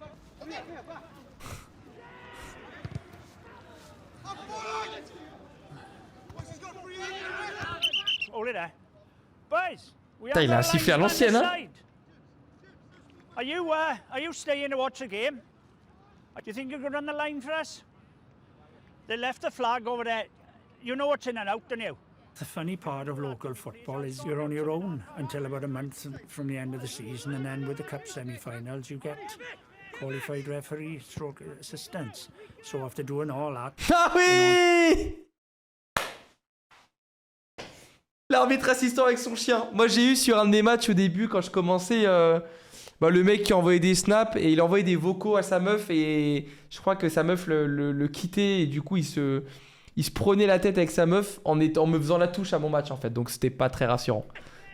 Hold it there. Boys, we Putain, il a un sifflet à l'ancienne, hein. Are you staying to watch the game? Do you think you could run the line for us? They left the flag over there. You know what's in and out, don't you? The funny part of local football is you're on your own until about a month from the end of the season, and then with the cup semi-finals you get qualified referee stroke assistants. So after doing all that... Ah oui! L'arbitre assistant avec son chien. Moi j'ai eu sur un de mes matchs au début quand je commençais le mec qui envoyait des snaps et il envoyait des vocaux à sa meuf et je crois que sa meuf le quittait et du coup il se prenait la tête avec sa meuf en me faisant la touche à mon match en fait, donc c'était pas très rassurant.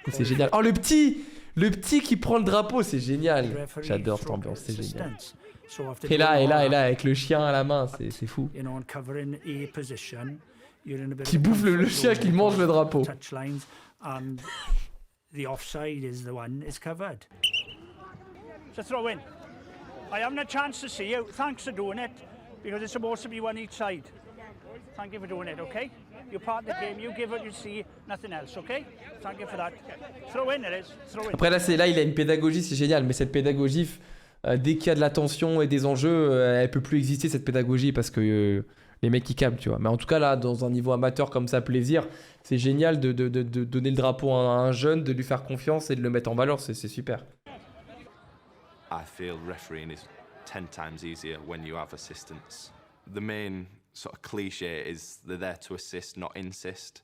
C'est génial. Oh le petit qui prend le drapeau, c'est génial. J'adore cette ambiance, c'est génial. Et là avec le chien à la main, c'est fou. Qui bouffe le chien qui mange le drapeau. And the offside is the one is covered. It's a throw in. I haven't a chance to see you. Thanks for doing it, because it's supposed to be one each side. Thank you for doing it, okay? You're part of the game. You give what you see, nothing else, okay? Thank you for that. Throw in it is. Throw in. Après là il a une pédagogie, c'est génial, mais cette pédagogie, dès qu'il y a de la tension et des enjeux, elle peut plus exister cette pédagogie parce que les mecs qui câblent, tu vois. Mais en tout cas là, dans un niveau amateur comme ça, plaisir, c'est génial de donner le drapeau à un jeune, de lui faire confiance et de le mettre en valeur, c'est super. I feel refereeing is 10 times easier when you have assistants. The main sort of cliche is they're there to assist, not insist.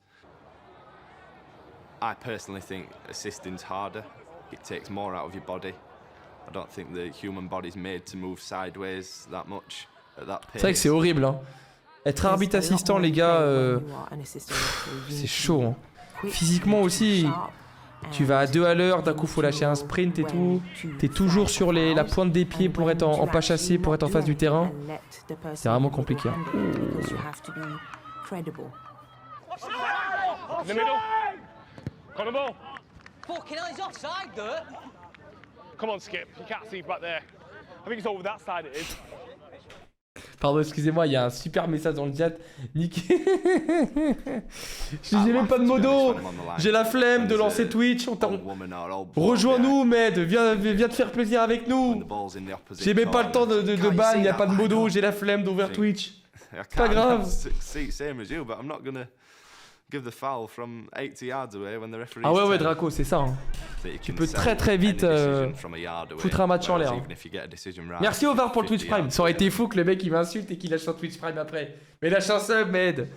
I personally think assisting's harder. It takes more out of your body. I don't think the human body's made to move sideways that much at that pace. C'est vrai que c'est horrible, hein. Être arbitre assistant, les gars, c'est chaud. Hein. Physiquement aussi, tu vas à 2 à l'heure, d'un coup faut lâcher un sprint et tout. T'es toujours sur la pointe des pieds pour être en pas chassé, pour être en face du terrain. C'est vraiment compliqué. Hein. In the middle. On the ball. Fucking hell, he's offside, though. Come on, Skip. You can't see back there. I think it's over that side it is. Pardon, excusez-moi, il y a un super message dans le chat. Niqué. J'ai même pas de modo. J'ai la flemme de lancer Twitch. Rejoins-nous, Med. Viens te faire plaisir avec nous. J'ai même pas le temps de ban, il n'y a pas de modo. J'ai la flemme d'ouvrir Twitch. Pas grave. Ah ouais, Draco, c'est ça. Hein. Tu peux très vite foutre un match en l'air. Hein. Merci Ovar pour le Twitch Prime. Ça aurait été fou que le mec il m'insulte et qu'il lâche son Twitch Prime après. Mais lâche un sub, Med.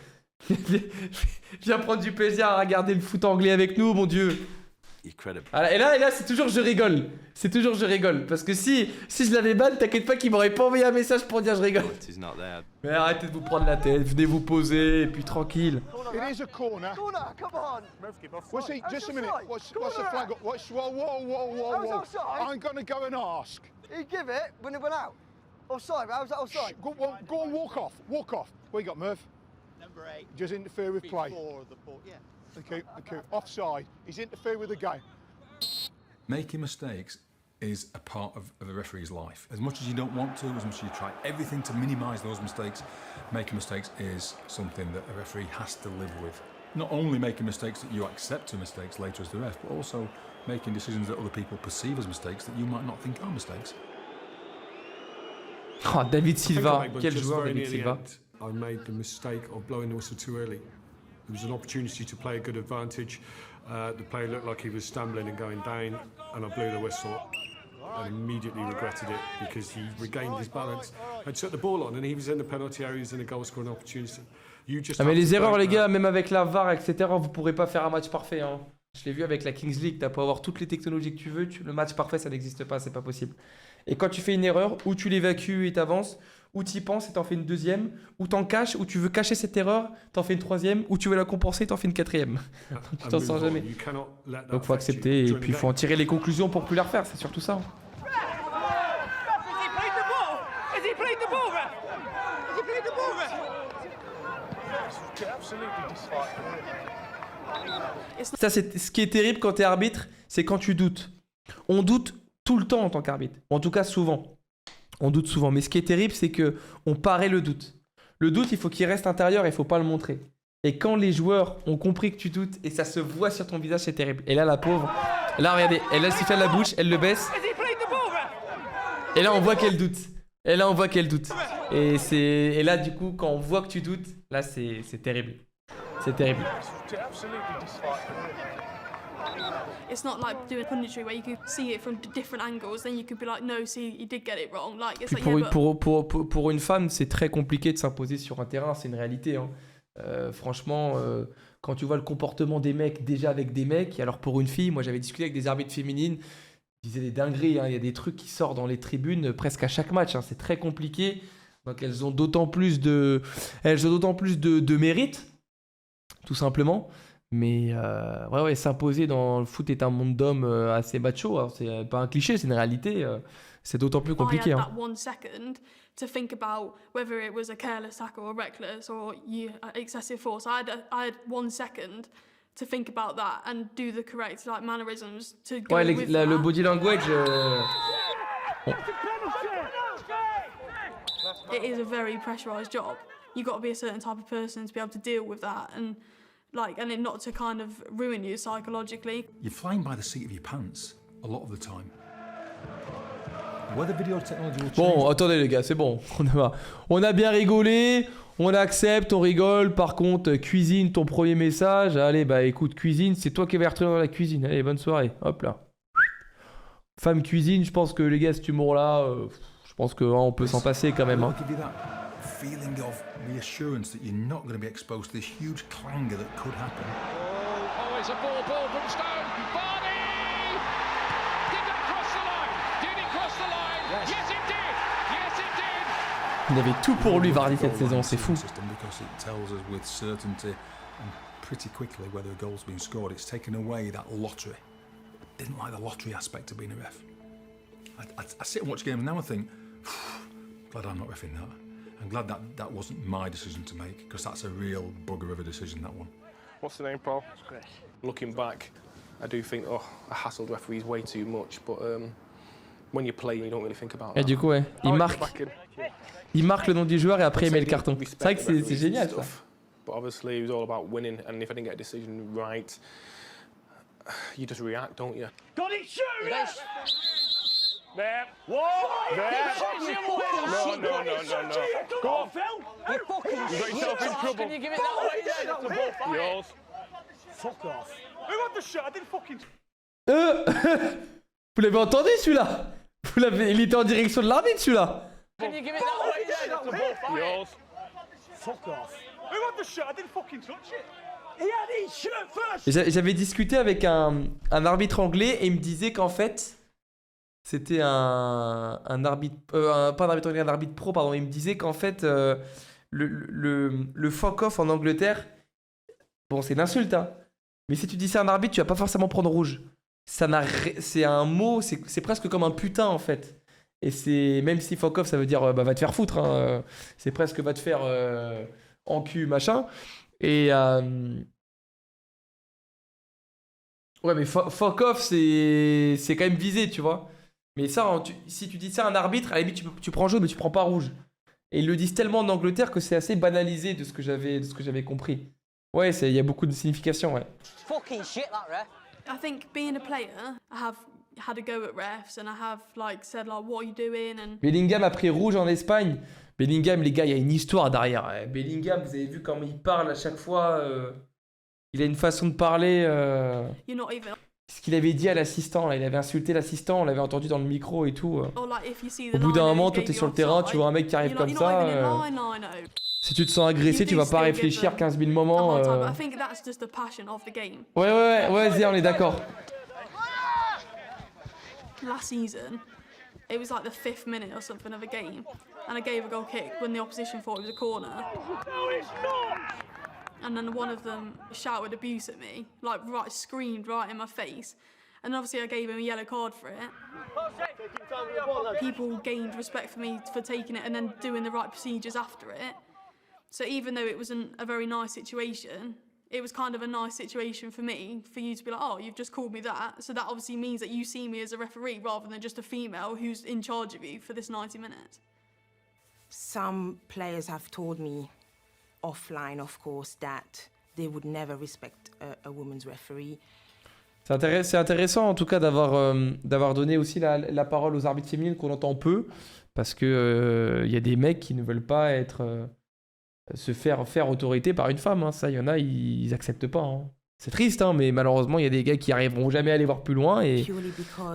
Viens prendre du plaisir à regarder le foot anglais avec nous, mon dieu. Ah, et là c'est toujours je rigole. C'est toujours je rigole. Parce que si je l'avais ban, t'inquiète pas qu'il m'aurait pas envoyé un message pour dire je rigole. Mais arrêtez de vous prendre la tête, venez vous poser et puis tranquille. It is a corner. Corner, come on. What's he? Just a minute. What's the flag? Whoa. I'm going to go and ask. He give it when it went out. Offside, how's that offside? Go on, walk off. What you got, Murph? Number 8. Just interfere with play. Yeah. Okay. Offside. He's interfered with the game. Making mistakes is a part of a referee's life. As much as you don't want to, as much as you try everything to minimise those mistakes, making mistakes is something that a referee has to live with. Not only making mistakes that you accept to mistakes later as the ref, but also making decisions that other people perceive as mistakes that you might not think are mistakes. Oh, David Silva, quel joueur David Silva. I made the mistake of blowing the whistle too early. There was an opportunity to play a good advantage. The player looked like he was stumbling and going down, and I blew the whistle. I immediately regretted it because he regained his balance and took the ball on, and he was in the penalty area, he was in a goal scoring opportunity. Ah mais les erreurs les gars, même avec la VAR, etc., vous pourrez pas faire un match parfait. Hein. Je l'ai vu avec la Kings League, t'as pas avoir toutes les technologies que tu veux, le match parfait ça n'existe pas, c'est pas possible. Et quand tu fais une erreur, ou tu l'évacues et t'avances, ou t'y penses et t'en fais une deuxième, ou t'en caches, ou tu veux cacher cette erreur, t'en fais une troisième, ou tu veux la compenser, t'en fais une quatrième. Tu t'en sors jamais. Donc faut accepter et puis faut en tirer les conclusions pour plus la refaire, c'est surtout ça. Ça c'est ce qui est terrible quand t'es arbitre, c'est quand tu doutes. On doute tout le temps en tant qu'arbitre, en tout cas souvent. On doute souvent, mais ce qui est terrible, c'est que on paraît le doute. Le doute, il faut qu'il reste intérieur, il faut pas le montrer. Et quand les joueurs ont compris que tu doutes et ça se voit sur ton visage, c'est terrible. Et là, la pauvre, là, regardez, elle siffle à la bouche, elle le baisse. Et là, on voit qu'elle doute. Et là, du coup, quand on voit que tu doutes, là, c'est terrible. C'est terrible. It's not like doing punditry where you can see it from different angles, then you could be like, no, see, you did get it wrong. Like, it's Puis like, pour une femme, c'est très compliqué de s'imposer sur un terrain, c'est une réalité. Hein. Franchement, quand tu vois le comportement des mecs déjà avec des mecs, et alors pour une fille, moi j'avais discuté avec des arbitres féminines, ils disaient des dingueries, hein. Il y a des trucs qui sortent dans les tribunes presque à chaque match, hein. C'est très compliqué. Donc elles ont d'autant plus de mérite, tout simplement. Mais ouais, s'imposer dans le foot est un monde d'hommes assez macho. Hein. C'est pas un cliché, c'est une réalité. C'est d'autant plus compliqué. I had hein. that 1 second to think about whether it was a careless tackle or reckless or excessive force. I had 1 second to think about that and do the correct mannerisms to go with that. Le body language. It is a very pressurised job. You've got to be a certain type of person to be able to deal with that and it not to kind of ruin you psychologically. You're flying by the seat of your pants a lot of the time. Whether video technology will change. Bon, attendez les gars, c'est bon. On a bien rigolé, on accepte, on rigole. Par contre, Cuisine, ton premier message. Allez, bah écoute, Cuisine, c'est toi qui vas retourner dans la cuisine. Allez, bonne soirée. Hop là. Femme Cuisine, je pense que les gars, cet humour-là, je pense qu'on peut s'en passer quand même. Hein. Feeling of reassurance that you're not going to be exposed to this huge clanger that could happen. Oh, Here's a ball from Stone. Vardy! Did that cross the line? Did it cross the line? Yes, it did. Yes, it did. Il avait tout pour lui, Vardy, cette saison, c'est fou. Because it tells us with certainty and pretty quickly whether a goal's been scored. It's taken away that lottery. Didn't like the lottery aspect of being a ref. I sit and watch games now and think, glad I'm not reffing that. I'm glad that wasn't my decision to make, because that's a real bugger of a decision, that one. What's the name, Paul? Chris. Looking back, I do think, I hassled referees way too much, but when you play, you don't really think about that. Et du coup, ouais, il marque le nom du joueur et après il met le carton. C'est vrai que c'est génial ça. But obviously, it was all about winning, and if I didn't get a decision right, you just react, don't you? Got it, shoot! There. Whoa! There. No. Go on, Phil. You got yourself in trouble. Can you give it that way then? Yours. Fuck off. Who had the shot? I didn't fucking... Vous l'avez entendu celui-là? Il était en direction de l'arbitre celui-là. Can you give it that way then? Yours. Fuck off. Who had the shot? I didn't fucking touch it. He had his shirt first. J'avais discuté avec un arbitre anglais et il me disait qu'en fait c'était un arbitre, pas un arbitre anglais, un arbitre pro pardon. Il me disait qu'en fait le fuck off en Angleterre, bon c'est une insulte hein, mais si tu dis ça à un arbitre tu vas pas forcément prendre rouge. C'est un mot, c'est presque comme un putain en fait. Et c'est même si fuck off ça veut dire va te faire foutre hein, c'est presque va te faire en cul machin. Et ouais mais fuck off c'est quand même visé tu vois. Mais ça si tu dis ça à un arbitre à la limite tu prends jaune mais tu prends pas rouge. Et ils le disent tellement en Angleterre que c'est assez banalisé de ce que j'avais compris. Ouais il y a beaucoup de significations ouais. Fucking shit, that ref. I think being a player, I have had a go at refs and I have like said like what are you doing and Bellingham a pris rouge en Espagne. Bellingham les gars il y a une histoire derrière. Bellingham vous avez vu comment il parle à chaque fois. Il a une façon de parler. you're not even. Ce qu'il avait dit à l'assistant, là, il avait insulté l'assistant, on l'avait entendu dans le micro et tout. Or like if you see the Au bout d'un line moment, they toi gave t'es you sur le terrain, tu vois un mec qui arrive you're comme like, you're not even ça. in line, no. Si tu te sens agressé, tu vas pas réfléchir 15 000 moments. I think that's just the passion of the game. Ouais, Zia, on est d'accord. Last season, it was like the 5th minute or something of a game, and I gave a goal kick when the opposition thought it was a corner. No, it's not. And then one of them shouted abuse at me, like screamed right in my face. And obviously I gave him a yellow card for it. People gained respect for me for taking it and then doing the right procedures after it. So even though it wasn't a very nice situation, it was kind of a nice situation for me, for you to be like, oh, you've just called me that. So that obviously means that you see me as a referee rather than just a female who's in charge of you for this 90 minutes. Some players have told me, offline of course, that they would never respect a woman's referee. C'est intéressant en tout cas d'avoir donné aussi la parole aux arbitres féminines qu'on entend peu, parce que y a des mecs qui ne veulent pas se faire autorité par une femme. Hein. Ça, il y en a, ils acceptent pas. Hein. C'est triste, hein, mais malheureusement, il y a des gars qui arriveront jamais à aller voir plus loin et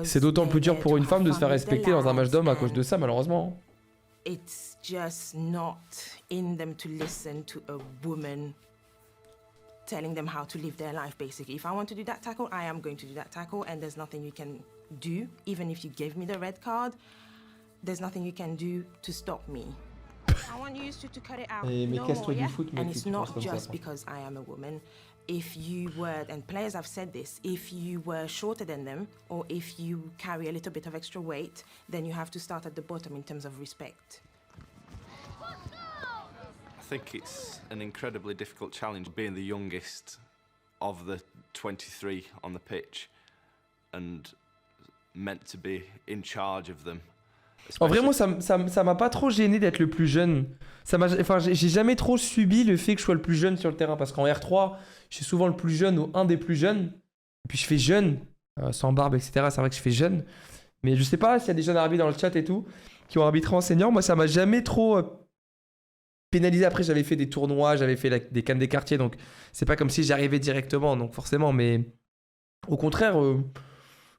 c'est d'autant plus dur pour une femme de se faire respecter dans un match d'hommes à cause de ça, malheureusement. It's just not in them to listen to a woman telling them how to live their life, basically. If I want to do that tackle, I am going to do that tackle, and there's nothing you can do. Even if you give me the red card, there's nothing you can do to stop me. I want you to cut it out. No more, yeah? And it's not just because I am a woman. If you were, and players have said this, if you were shorter than them, or if you carry a little bit of extra weight, then you have to start at the bottom in terms of respect. I think it's an incredibly difficult challenge being the youngest of the 23 on the pitch and meant to be in charge of them. En vrai, moi, ça m'a pas trop gêné d'être le plus jeune. J'ai jamais trop subi le fait que je sois le plus jeune sur le terrain parce qu'en R3, je suis souvent le plus jeune ou un des plus jeunes. Et puis je fais jeune, sans barbe, etc. C'est vrai que je fais jeune. Mais je sais pas s'il y a des jeunes arbitres dans le chat et tout qui ont arbitré en senior. Moi, ça m'a jamais trop pénalisé. Après, j'avais fait des tournois, j'avais fait des cannes des quartiers, donc c'est pas comme si j'arrivais directement, donc forcément. Mais au contraire,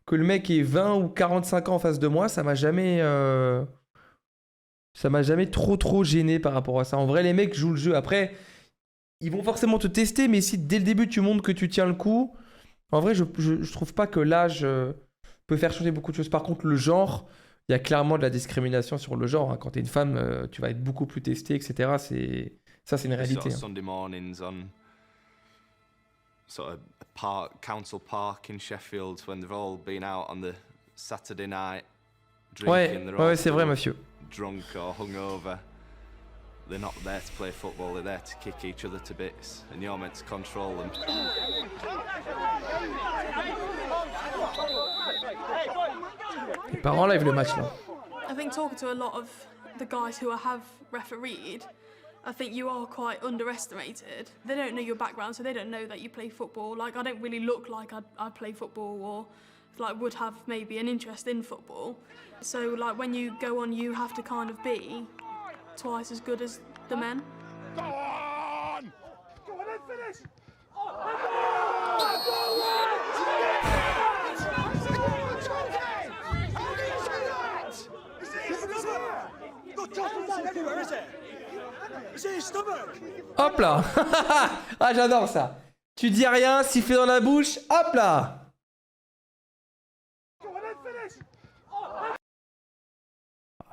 que le mec ait 20 ou 45 ans en face de moi, ça m'a jamais trop gêné par rapport à ça. En vrai, les mecs jouent le jeu. Après, ils vont forcément te tester, mais si dès le début tu montres que tu tiens le coup, En vrai, je trouve pas que l'âge peut faire changer beaucoup de choses. Par contre, le genre, il y a clairement de la discrimination sur le genre. Hein. Quand t'es une femme, tu vas être beaucoup plus testée, etc. Ça, c'est une réalité. Sort of Sunday mornings on sort of council park in Sheffield when they've all been out on the Saturday night drinking. Ouais, c'est vrai, monsieur. Drunk or hungover. They're not there to play football, they're there to kick each other to bits, and you're meant to control them. Les parents live le match là. I think talking to a lot of the guys who have refereed, I think you are quite underestimated. They don't know your background, so they don't know that you play football. Like, I don't really look like I play football or like would have maybe an interest in football. So like when you go on, you have to kind of be twice as good as the men. Go on! Go on and finish! Hop là. Ah, j'adore ça. Tu dis rien, siffler dans la bouche, hop là.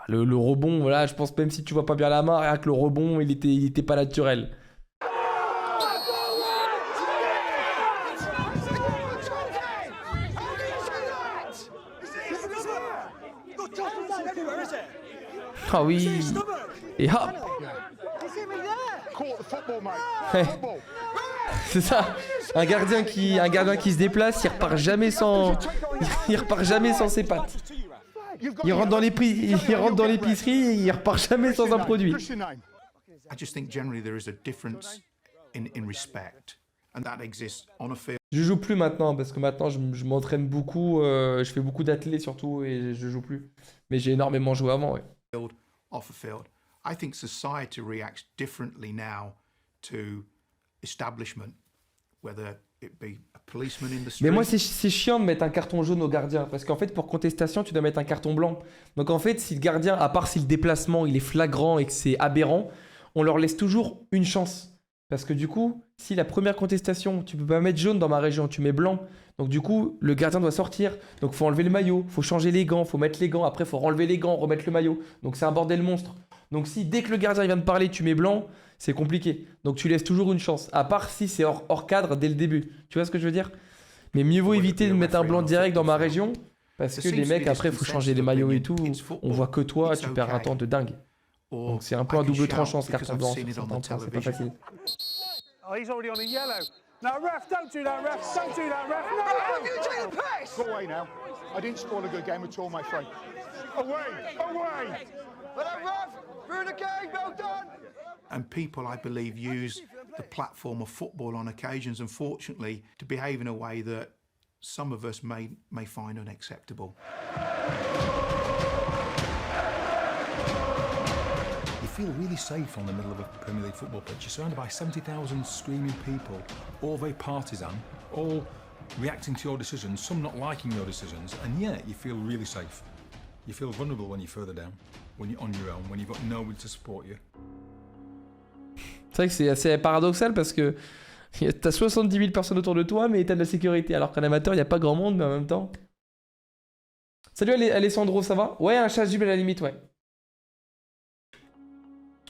Le rebond, voilà, je pense même si tu vois pas bien la main, rien que le rebond, il était pas naturel. Ah oui. Et hop. Ouais. C'est ça. Un gardien qui se déplace, il repart jamais sans ses pattes. Il rentre dans l'épicerie et il repart jamais sans un produit. I just think generally there is a difference in respect, and that exists on a field. Je joue plus maintenant parce que maintenant je m'entraîne beaucoup, je fais beaucoup d'athlètes surtout et je joue plus. Mais j'ai énormément joué avant, ouais. Off a field. I think society reacts differently now to establishment, whether it be a policeman in the street. Mais moi c'est chiant de mettre un carton jaune au gardien parce qu'en fait pour contestation tu dois mettre un carton blanc. Donc en fait si le gardien, à part si le déplacement il est flagrant et que c'est aberrant, on leur laisse toujours une chance. Parce que du coup, si la première contestation, tu peux pas mettre jaune dans ma région, tu mets blanc. Donc du coup, le gardien doit sortir. Donc faut enlever le maillot, faut changer les gants, faut mettre les gants. Après, faut enlever les gants, remettre le maillot. Donc c'est un bordel monstre. Donc si dès que le gardien il vient de parler, tu mets blanc, c'est compliqué. Donc tu laisses toujours une chance. À part si c'est hors cadre dès le début. Tu vois ce que je veux dire? Mais mieux vaut éviter de mettre un blanc direct dans ma région. Parce que les mecs, après, faut changer les maillots et tout. On voit que toi, tu perds un temps de dingue. Donc c'est un peu un double tranchant ce carton blanc. C'est pas facile. Oh, he's already on a yellow. No, ref, don't do that, ref. Don't do that, ref. No! You take the piss! Go away now. I didn't spoil a good game at all, my friend. Away! Away! Well, ref, through the game, well done! And people, I believe, use the platform of football on occasions, unfortunately, to behave in a way that some of us may find unacceptable. You feel really safe on the middle of a Premier League football pitch. You're surrounded by 70,000 screaming people, all very partisan, all reacting to your decisions, some not liking your decisions, and yet you feel really safe. You feel vulnerable when you're further down, when you're on your own, when you've got nobody to support you. C'est vrai que c'est assez paradoxal parce que t'as 70 000 personnes autour de toi, mais t'as de la sécurité. Alors qu'en amateur, il n'y a pas grand monde, mais en même temps. Salut Alessandro, ça va? Ouais, un chasuble à la limite, ouais.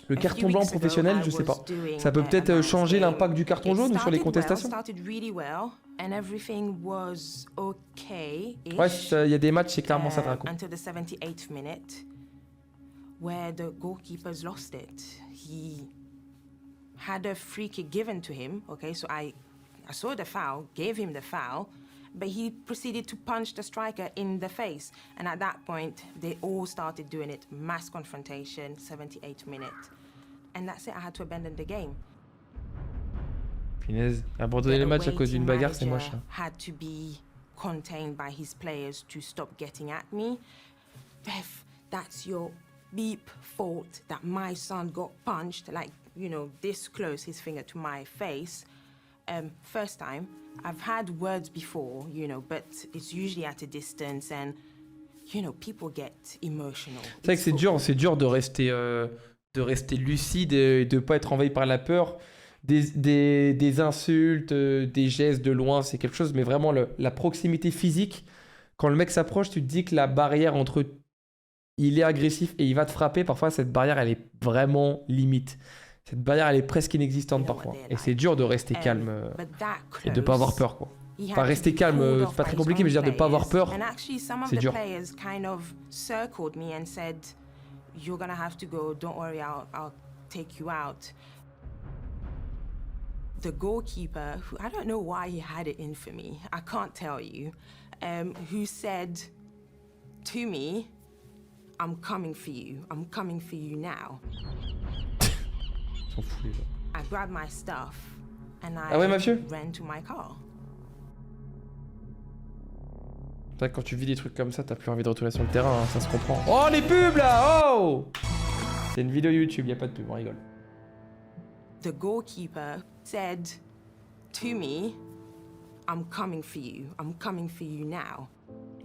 Le carton blanc professionnel, je sais pas. Ça peut peut-être changer l'impact du carton jaune sur les contestations. Ouais, il y a des matchs, c'est clairement ça d'un coup. Until the 78th minute, where the goalkeepers lost it. He had a free kick given to him. Okay, so I saw the foul, gave him the foul, but he proceeded to punch the striker in the face. And at that point, they all started doing it. Mass confrontation, 78th minute. And that's it, I had to abandon the game. Punaise, abandonner le match à cause d'une bagarre, c'est moche. Had to be contained by his players to stop getting at me. Ref, that's your beep fault that my son got punched, like, you know, this close, his finger to my face. First time, I've had words before, you know, but it's usually at a distance and, you know, people get emotional. C'est vrai que c'est dur de rester lucide et de pas être envahi par la peur. des insultes, des gestes de loin, c'est quelque chose, mais vraiment la proximité physique, quand le mec s'approche, tu te dis que la barrière entre il est agressif et il va te frapper, parfois cette barrière elle est vraiment limite. Cette barrière elle est presque inexistante parfois. Et c'est dur de rester calme et de pas avoir peur quoi. Enfin rester calme, c'est pas très compliqué, mais je veux dire de pas avoir peur, c'est dur. You're gonna have to go, don't worry, I'll take you out. The goalkeeper, who I don't know why he had it in for me, I can't tell you, who said to me, I'm coming for you now. S'en fout les gens. I grabbed my stuff and I ran to my car. C'est vrai que quand tu vis des trucs comme ça, t'as plus envie de retourner sur le terrain, hein, ça se comprend. Oh les pubs là, oh! C'est une vidéo YouTube, y a pas de pub, on rigole. The goalkeeper said to me, I'm coming for you now.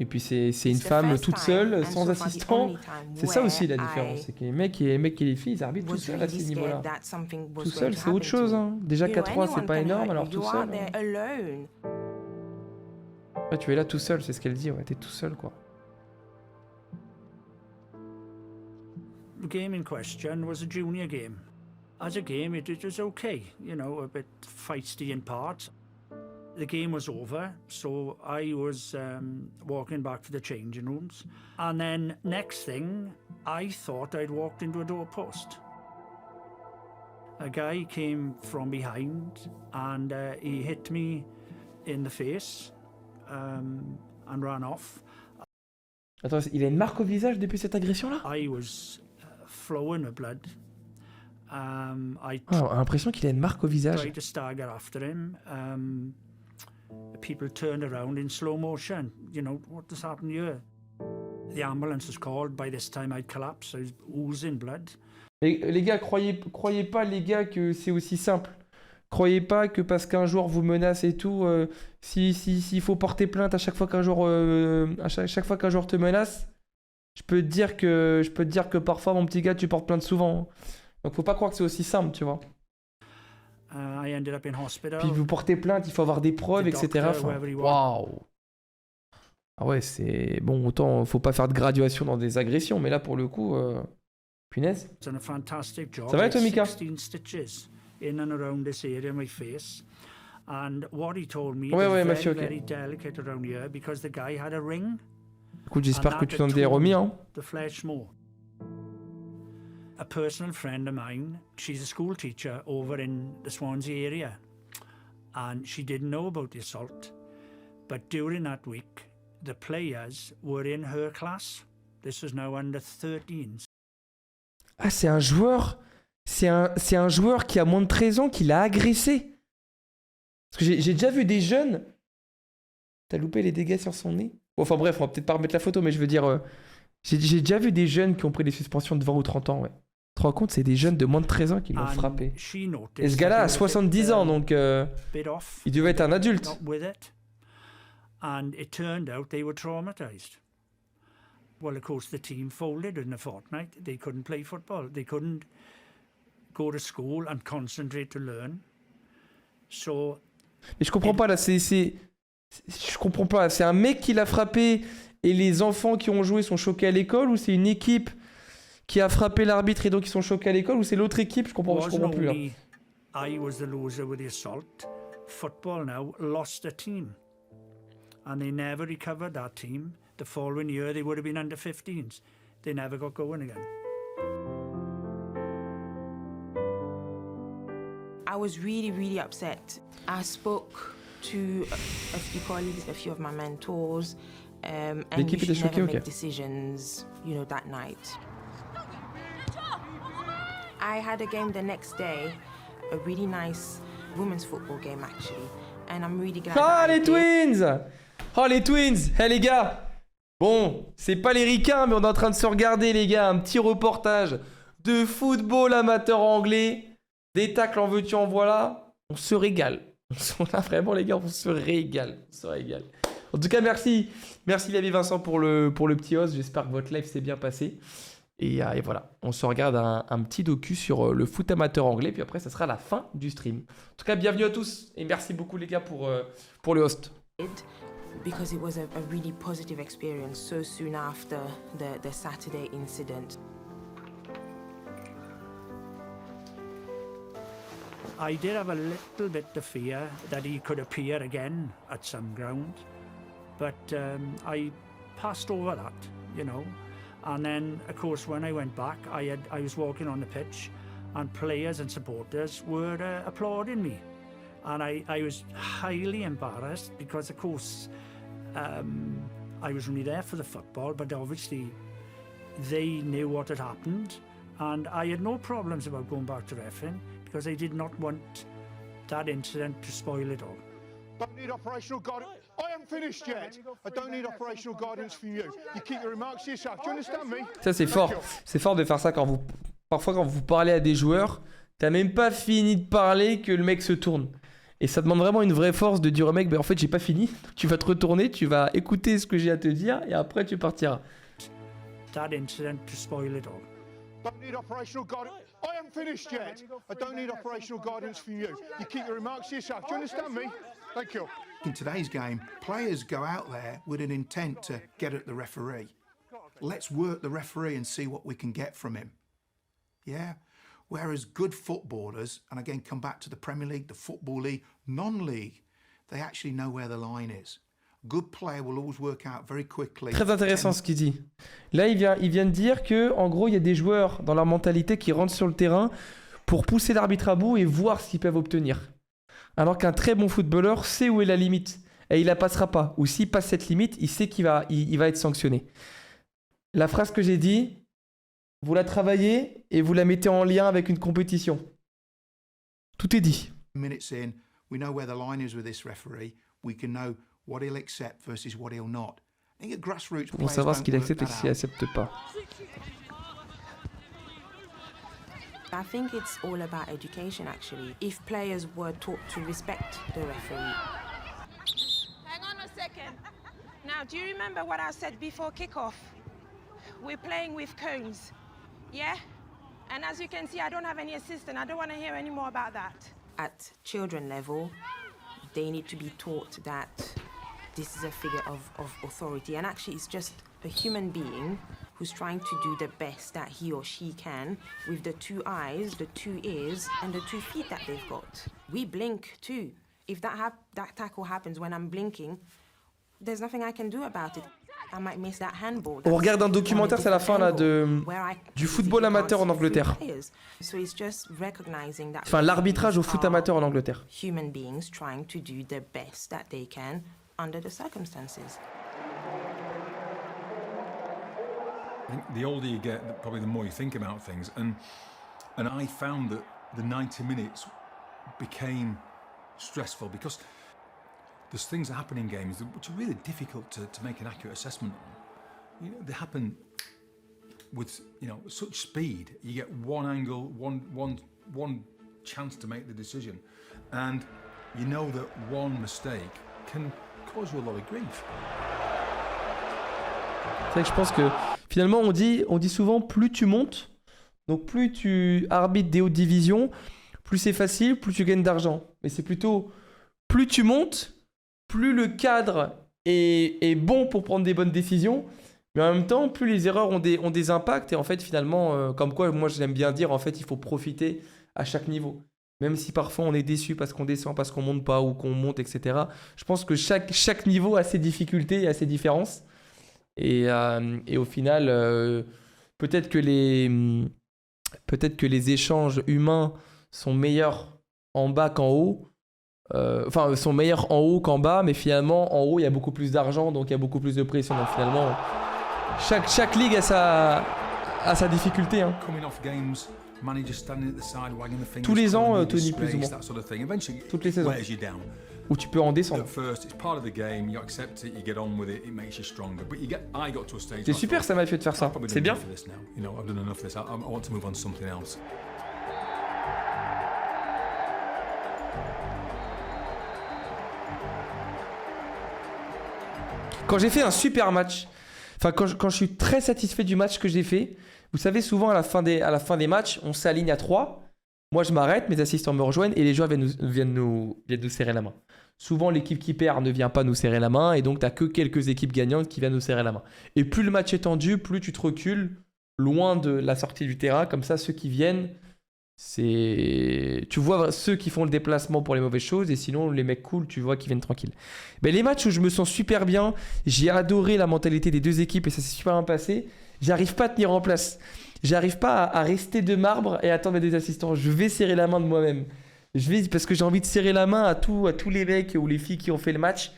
Et puis c'est une femme toute seule, sans assistant. C'est ça aussi la différence, c'est que les mecs et les filles, ils arbitrent tout seuls à ces niveaux-là. Tout seul, c'est autre chose, hein. Déjà 4-3, c'est pas énorme, alors tout seul. Ouais, tu es là tout seul, c'est ce qu'elle dit, ouais, t'es tout seul quoi. The game in question was a junior game. As a game, it was okay, you know, a bit feisty in parts. The game was over, so I was walking back to the changing rooms. And then next thing, I thought I'd walked into a doorpost. A guy came from behind and he hit me in the face. And ran off. Attends, il a une marque au visage depuis cette agression-là? I was flowing with blood. J'ai l'impression qu'il a une marque au visage. Tried to stagger after him. People turned around in slow motion. You know, what has happened here? The ambulance was called. By this time I'd collapsed. I was oozing blood. Et, les gars, croyez pas les gars que c'est aussi simple. Croyez pas que parce qu'un joueur vous menace et tout, s'il faut porter plainte à chaque fois qu'un joueur, chaque fois qu'un joueur te menace, je peux te dire que parfois mon petit gars tu portes plainte souvent. Donc faut pas croire que c'est aussi simple, tu vois. Puis vous portez plainte, il faut avoir des preuves, etc. Waouh. Ah ouais, c'est bon. Autant faut pas faire de graduation dans des agressions, mais là pour le coup, punaise. Ça va toi, Mika? In and around this area, my face, and what he told me was very delicate around here because the guy had a ring. Écoute, j'espère que tu t'en es remis, hein. The flesh more. A personal friend of mine, she's a school teacher over in the Swansea area, and she didn't know about the assault, but during that week, the players were in her class. This was now under 13s. Ah, c'est un joueur. C'est un joueur qui a moins de 13 ans qui l'a agressé. Parce que j'ai déjà vu des jeunes. T'as loupé les dégâts sur son nez. Bon, enfin bref, on va peut-être pas remettre la photo, mais je veux dire, j'ai déjà vu des jeunes qui ont pris des suspensions de 20 ou 30 ans, ouais. Tu te rends compte, c'est des jeunes de moins de 13 ans qui l'ont frappé. Et ce gars-là a 70 ans, donc il devait être un adulte. And it turned out they were traumatized. Well, of course, the team folded in a fortnight. They couldn't play football. They couldn't go to school and concentrate to learn. So. Mais je comprends pas là, je comprends pas. C'est un mec qui l'a frappé et les enfants qui ont joué sont choqués à l'école, ou c'est une équipe qui a frappé l'arbitre et donc ils sont choqués à l'école, ou c'est l'autre équipe? Je comprends plus là. I was the loser with the assault. Football now lost a team, and they never recovered that team. The following year they would have been under 15s. They never got going again. I was really upset. I spoke to a few colleagues, a few of my mentors, and we should never make decisions, you know, that night. I had a game the next day, a really nice women's football game actually, and I'm really glad. Ah les Twins! Oh les Twins! Hey les gars! Bon, c'est pas les ricains, mais on est en train de se regarder les gars, un petit reportage de football amateur anglais. Des tacles en veux-tu en voilà, on se régale. Là, vraiment les gars, on se régale. En tout cas, merci Lévi Vincent pour le petit host. J'espère que votre live s'est bien passé. Et voilà, on se regarde un petit docu sur le foot amateur anglais, puis après, ça sera la fin du stream. En tout cas, bienvenue à tous, et merci beaucoup les gars pour le host. Because it was a really positive experience so soon after the Saturday incident. I did have a little bit of fear that he could appear again at some ground, but I passed over that, you know. And then, of course, when I went back, I was walking on the pitch, and players and supporters were applauding me. And I was highly embarrassed because, of course, I was only there for the football, but obviously they knew what had happened. And I had no problems about going back to refereeing because I did not want that incident to spoil it all. Don't need operational guidance. I am finished yet. I don't need operational guidance from you. You keep your remarks to yourself. Do you understand me? Ça, c'est fort. C'est fort de faire ça parfois quand vous parlez à des joueurs, t'as même pas fini de parler que le mec se tourne. Et ça demande vraiment une vraie force de dire au mec, en fait, j'ai pas fini. Tu vas te retourner, tu vas écouter ce que j'ai à te dire et après, tu partiras. That incident to spoil it all. Don't need operational guidance. I am finished yet. I don't need operational guidance from you. You keep your remarks to yourself. Do you understand me? Thank you. In today's game, players go out there with an intent to get at the referee. Let's work the referee and see what we can get from him. Yeah? Whereas good footballers, and again come back to the Premier League, the Football League, non-league, they actually know where the line is. Good player will always work out very quickly. Très intéressant ce qu'il dit. Là, il vient de dire que, en gros, il y a des joueurs dans leur mentalité qui rentrent sur le terrain pour pousser l'arbitre à bout et voir ce qu'ils peuvent obtenir. Alors qu'un très bon footballeur sait où est la limite et il la passera pas. Ou s'il passe cette limite, il sait qu'il va être sanctionné. La phrase que j'ai dit, vous la travaillez et vous la mettez en lien avec une compétition. Tout est dit. Minutes in, we know where the line is with this referee. We can know what he'll accept versus what he'll not. I think at grassroots Pour players savoir ce don't qu'il work accepte et that ce qu'il out. accepte pas. I think it's all about education, actually. If players were taught to respect the referee. Hang on a second. Now, do you remember what I said before kickoff? We're playing with cones, yeah? And as you can see, I don't have any assistant. I don't want to hear any more about that. At children level, they need to be taught that this is a figure of authority. And actually, it's just a human being who's trying to do the best that he or she can with the 2 eyes, the 2 ears, and the 2 feet that they've got. We blink too. If that tackle happens when I'm blinking, there's nothing I can do about it. I might miss that handball. On regarde un documentaire, c'est la fin là du football amateur en Angleterre. So it's just recognizing that. Enfin, l'arbitrage au foot amateur en Angleterre. Human beings trying to do the best that they can under the circumstances. I think the older you get, probably the more you think about things. And I found that the 90 minutes became stressful because there's things that happen in games which are really difficult to make an accurate assessment on. You know, they happen with such speed. You get one angle, one chance to make the decision, and you know that one mistake can cause you a lot of grief. C'est vrai que je pense que finalement on dit souvent plus tu montes, donc plus tu arbitres des hautes divisions, plus c'est facile, plus tu gagnes d'argent. Mais c'est plutôt plus tu montes, plus le cadre est bon pour prendre des bonnes décisions, mais en même temps plus les erreurs ont des impacts et en fait finalement comme quoi moi j'aime bien dire en fait il faut profiter à chaque niveau. Même si parfois on est déçu parce qu'on descend, parce qu'on monte pas ou qu'on monte, etc. Je pense que chaque niveau a ses difficultés et a ses différences. Et au final, peut-être que les échanges humains sont meilleurs en bas qu'en haut. Enfin, sont meilleurs en haut qu'en bas, mais finalement, en haut, il y a beaucoup plus d'argent, donc il y a beaucoup plus de pression. Donc finalement, chaque ligue a sa difficulté. Hein. Tous les ans, Tony, plus ou moins. Toutes les saisons. Où tu peux en descendre. C'est super, ça m'a fait de faire ça. C'est bien. Quand j'ai fait un super match Enfin, quand je suis très satisfait du match que j'ai fait, vous savez, souvent à la fin des matchs, on s'aligne à 3. Moi, je m'arrête, mes assistants me rejoignent et les joueurs viennent nous serrer la main. Souvent, l'équipe qui perd ne vient pas nous serrer la main et donc tu n'as que quelques équipes gagnantes qui viennent nous serrer la main. Et plus le match est tendu, plus tu te recules loin de la sortie du terrain. Comme ça, ceux qui viennent, tu vois ceux qui font le déplacement pour les mauvaises choses et sinon, les mecs cool, tu vois qu'ils viennent tranquilles. Mais les matchs où je me sens super bien, j'ai adoré la mentalité des deux équipes et ça s'est super bien passé. J'arrive pas à tenir en place. J'arrive pas à rester de marbre et attendre mes deux assistants. Je vais serrer la main de moi-même. Parce que j'ai envie de serrer la main à tous les mecs ou les filles qui ont fait le match.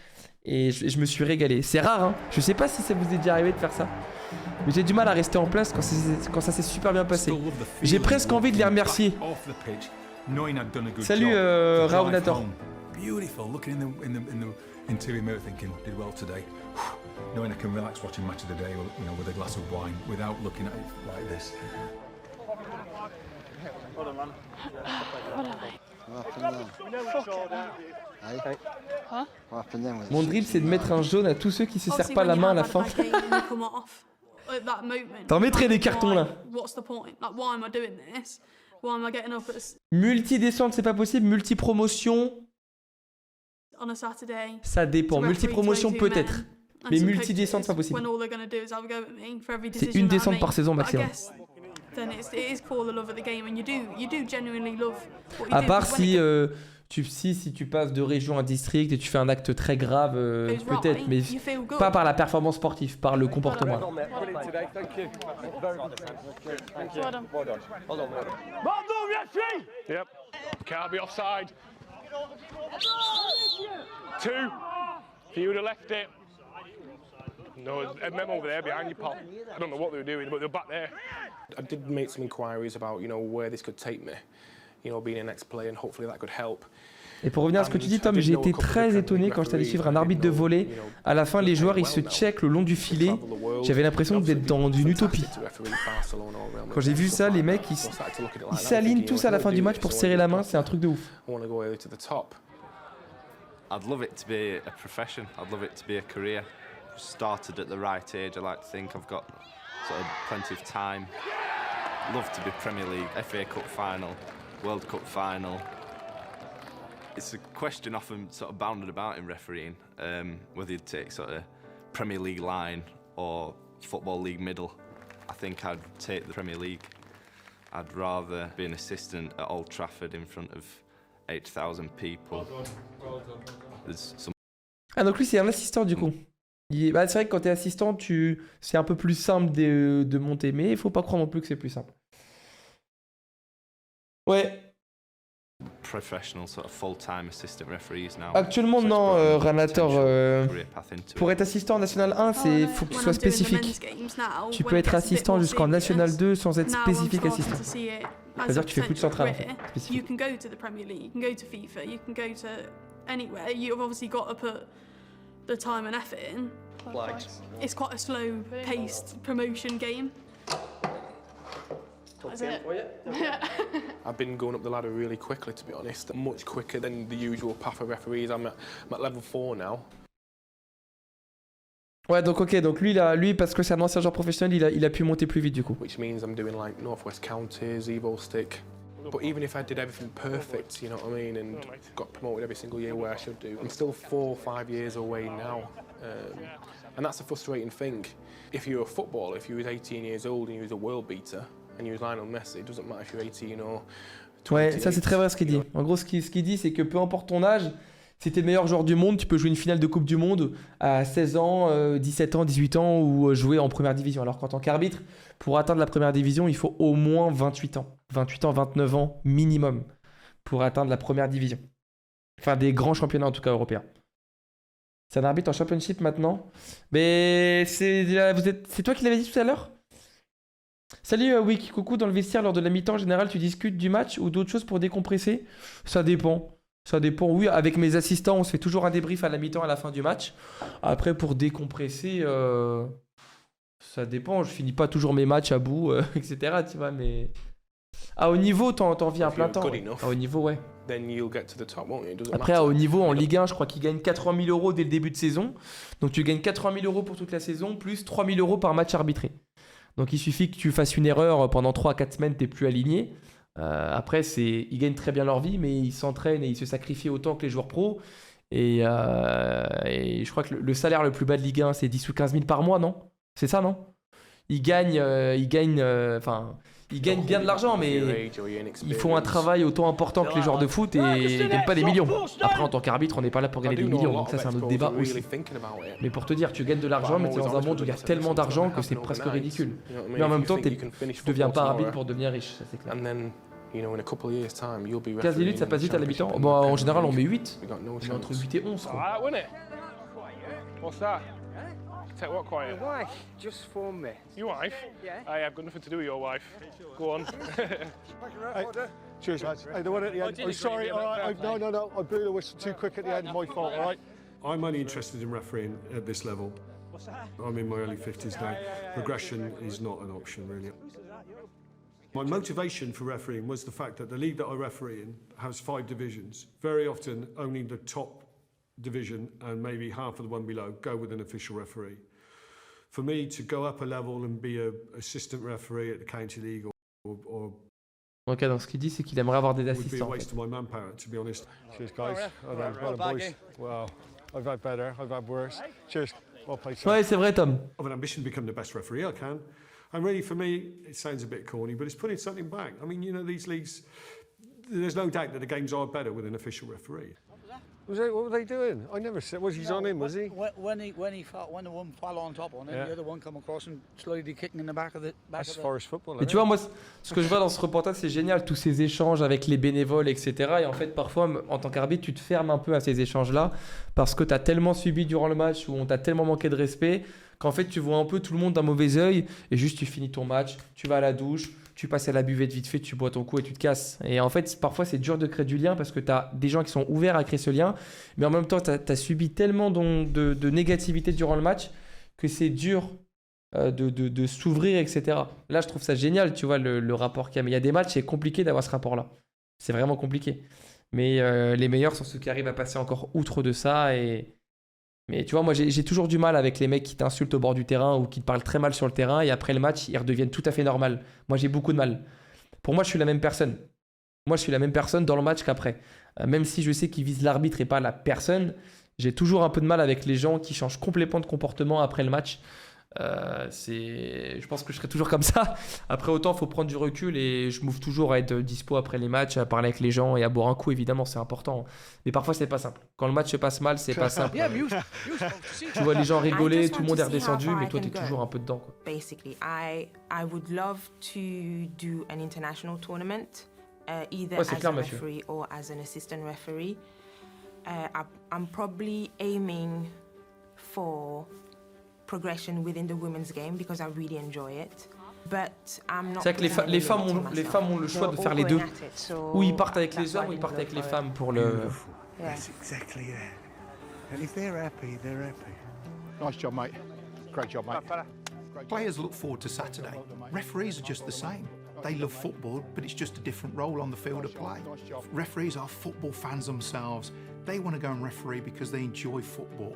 Et je me suis régalé. C'est rare, hein. Je sais pas si ça vous est déjà arrivé de faire ça. Mais j'ai du mal à rester en place quand ça s'est super bien passé. J'ai presque envie de les remercier. Salut Raonator. Beautiful, looking in the interior mirror thinking, did well today. Knowing I can relax watching match of the day, with a glass of wine without looking at it like this. Mon dribble, c'est de mettre un jaune à tous ceux qui se serrent pas la main à la fin. T'en mettrais des cartons là. Multi-descente, c'est pas possible. Multi-promotion, ça dépend. Multi-promotion peut-être. Mais multi-descente, c'est pas possible. C'est une descente par saison maximum. À part si tu passes de région à district et tu fais un acte très grave, peut-être, mais pas par la performance sportive, par le comportement. Yep. Can't be offside. 2. If you would have left it. No, a memo over there behind you, pal. I don't know what they were doing, but they're back there. I did make some inquiries about, where this could take me. Being an ex-player, and hopefully that could help. Et pour revenir à ce que tu dis, Tom, j'ai été très étonné quand j'étais allé suivre un arbitre de volley. À la fin, les joueurs, ils se checkent le long du filet. J'avais l'impression d'être dans une utopie. Quand j'ai vu ça, les mecs, ils s'alignent tous à la fin du match pour serrer la main. C'est un truc de ouf. I'd love it to be a profession. I'd love it to be a career. Started at the right age. I like to think I've got sort of plenty of time. Love to be Premier League, FA Cup final, World Cup final. It's a question often sort of bounded about in refereeing, whether you'd take sort of Premier League line or Football League middle. I think I'd take the Premier League. I'd rather be an assistant at Old Trafford in front of 8,000 people. Ah donc lui c'est un assistant du coup. C'est vrai que quand t'es assistant, c'est un peu plus simple de monter, mais il faut pas croire non plus que c'est plus simple. Ouais. Professional sort of full-time assistant referees now. Actuellement non, Ranator. Pour être assistant en National 1, faut que tu sois spécifique. Tu peux être assistant jusqu'en National 2 sans être spécifique assistant. C'est-à-dire que tu fais plus de central en fait. Spécifique. You can go to the Premier League, you can go to FIFA, you can go to anywhere. You've obviously got to put the time and effort in. It's quite a slow-paced promotion game. Is it? I've been going up the ladder really quickly, to be honest. Much quicker than the usual path of referees. I'm at level 4 now. Ouais, donc ok, donc lui parce que c'est un ancien joueur professionnel, il a pu monter plus vite du coup. Which means I'm doing like Northwest Counties, Evo Stick. But even if I did everything perfect, you know what I mean, and got promoted every single year where I should do, I'm still 4 or 5 years away now. And that's a frustrating thing. If you're a footballer, if you was 18 years old and you was a world beater, and you was Lionel Messi, it doesn't matter if you're 18 or 28. Ouais, ça c'est très vrai ce qu'il dit. En gros, ce qu'il dit, c'est que peu importe ton âge, si t'es le meilleur joueur du monde, tu peux jouer une finale de Coupe du Monde à 16 ans, 17 ans, 18 ans ou jouer en première division. Alors qu'en tant qu'arbitre, pour atteindre la première division, il faut au moins 28 ans. 28 ans, 29 ans minimum pour atteindre la première division. Enfin, des grands championnats en tout cas européens. C'est un arbitre en championship maintenant. Mais c'est toi qui l'avais dit tout à l'heure ? Salut Wiki, coucou, dans le vestiaire lors de la mi-temps en général, tu discutes du match ou d'autres choses pour décompresser ? Ça dépend. Ça dépend, oui, avec mes assistants, on se fait toujours un débrief à la mi-temps à la fin du match. Après, pour décompresser, ça dépend. Je finis pas toujours mes matchs à bout, etc. Tu vois, mais... À haut niveau, t'en vis un plein temps. Ouais. À haut niveau, ouais. then you'll get to the top, won't you? It doesn't Après, à matter. haut niveau, en Ligue 1, je crois qu'il gagne 80 000 € dès le début de saison. Donc tu gagnes 80 000 € pour toute la saison, plus 3 000 € par match arbitré. Donc il suffit que tu fasses une erreur pendant 3-4 semaines, t'es plus aligné. Après, ils gagnent très bien leur vie, mais ils s'entraînent et ils se sacrifient autant que les joueurs pros. Et je crois que le salaire le plus bas de Ligue 1, c'est 10 ou 15 000 par mois, non? C'est ça, non? Ils gagnent bien de l'argent, mais ils font un travail autant important que les joueurs de foot et ils gagnent pas des millions. Après, en tant qu'arbitre, on n'est pas là pour gagner des millions, donc ça, c'est un autre débat aussi. Mais pour te dire, tu gagnes de l'argent, mais tu es dans un monde où il y a tellement d'argent que c'est presque ridicule. Mais en même temps, tu deviens pas arbitre pour devenir riche, ça c'est clair. 15 minutes, ça passe vite à la mi-temps. Bon, en général, on met 8. On met entre 8 et 11. Quoi. Alright, wasn't it? What's that? Take what quiet? Your wife just phoned me. Your wife? Yeah. I've got nothing to do with your wife. Go on. Cheers, lads. Hey, the one at the end. I'm sorry, all right. No. I blew the whistle too quick at the end. My fault, all right? I'm only interested in refereeing at this level. What's that? I'm in my early 50s now. Progression is not an option, really. My motivation for refereeing was the fact that the league that I referee in has 5 divisions. Very often, only the top division and maybe half of the one below go with an official referee. For me to go up a level and be an assistant referee at the county league or Ok, donc ce qu'il dit, c'est qu'il aimerait avoir des would be a assistants. En waste fait. of my manpower, to be honest. Cheers, guys. Well done, well done, boys. Wow. I've had better, I've had worse. Cheers. Well played, sir. Ouais, c'est vrai, Tom. I have an ambition to become the best referee I can. And really, for me, it sounds a bit corny, but it's putting something back. I mean, these leagues, there's no doubt that the games are better with an official referee. What were they doing? I never said. Was he on him? Was he? When the one fell on top on him, Yeah. the other one come across and slowly kicking in the back of the. That's Forest football. Et tu vois, moi, ce que je vois dans ce reportage, c'est génial, tous ces échanges avec les bénévoles, etc. Et en fait, parfois, en tant qu'arbitre, tu te fermes un peu à ces échanges-là parce que tu as tellement subi durant le match ou on t'a tellement manqué de respect qu'en fait, tu vois un peu tout le monde d'un mauvais œil et juste tu finis ton match, tu vas à la douche, tu passes à la buvette vite fait, tu bois ton coup et tu te casses. Et en fait, parfois, c'est dur de créer du lien parce que tu as des gens qui sont ouverts à créer ce lien, mais en même temps, tu as subi tellement de négativité durant le match que c'est dur de s'ouvrir, etc. Là, je trouve ça génial, tu vois, le rapport qu'il y a. Mais il y a des matchs, c'est compliqué d'avoir ce rapport-là. C'est vraiment compliqué. Mais les meilleurs sont ceux qui arrivent à passer encore outre de ça. Mais tu vois, moi, j'ai toujours du mal avec les mecs qui t'insultent au bord du terrain ou qui te parlent très mal sur le terrain et après le match, ils redeviennent tout à fait normal. Moi, j'ai beaucoup de mal. Pour moi, je suis la même personne. Moi, je suis la même personne dans le match qu'après. Même si je sais qu'ils visent l'arbitre et pas la personne, j'ai toujours un peu de mal avec les gens qui changent complètement de comportement après le match. Je pense que je serai toujours comme ça. Après, autant il faut prendre du recul et je m'ouvre toujours à être dispo après les matchs, à parler avec les gens et à boire un coup, évidemment, c'est important. Mais parfois, c'est pas simple. Quand le match se passe mal, c'est pas simple. Tu vois les gens rigoler, tout le monde est redescendu, mais toi, tu es toujours un peu dedans. Quoi. Basically, I would love to do an international tournament, either Ouais, c'est as clair, a monsieur. referee or as an assistant referee. I'm probably aiming for progression within the women's game because I really enjoy it. But I'm not. C'est vrai que les femmes ont le choix de faire les deux. Ou ils partent avec les hommes ou ils partent avec les femmes pour le. That's exactly that. And if they're happy, they're happy. Nice job, mate. Great job, mate. Players look forward to Saturday. Referees are just the same. They love football, but it's just a different role on the field of play. Referees are football fans themselves. They want to go and referee because they enjoy football.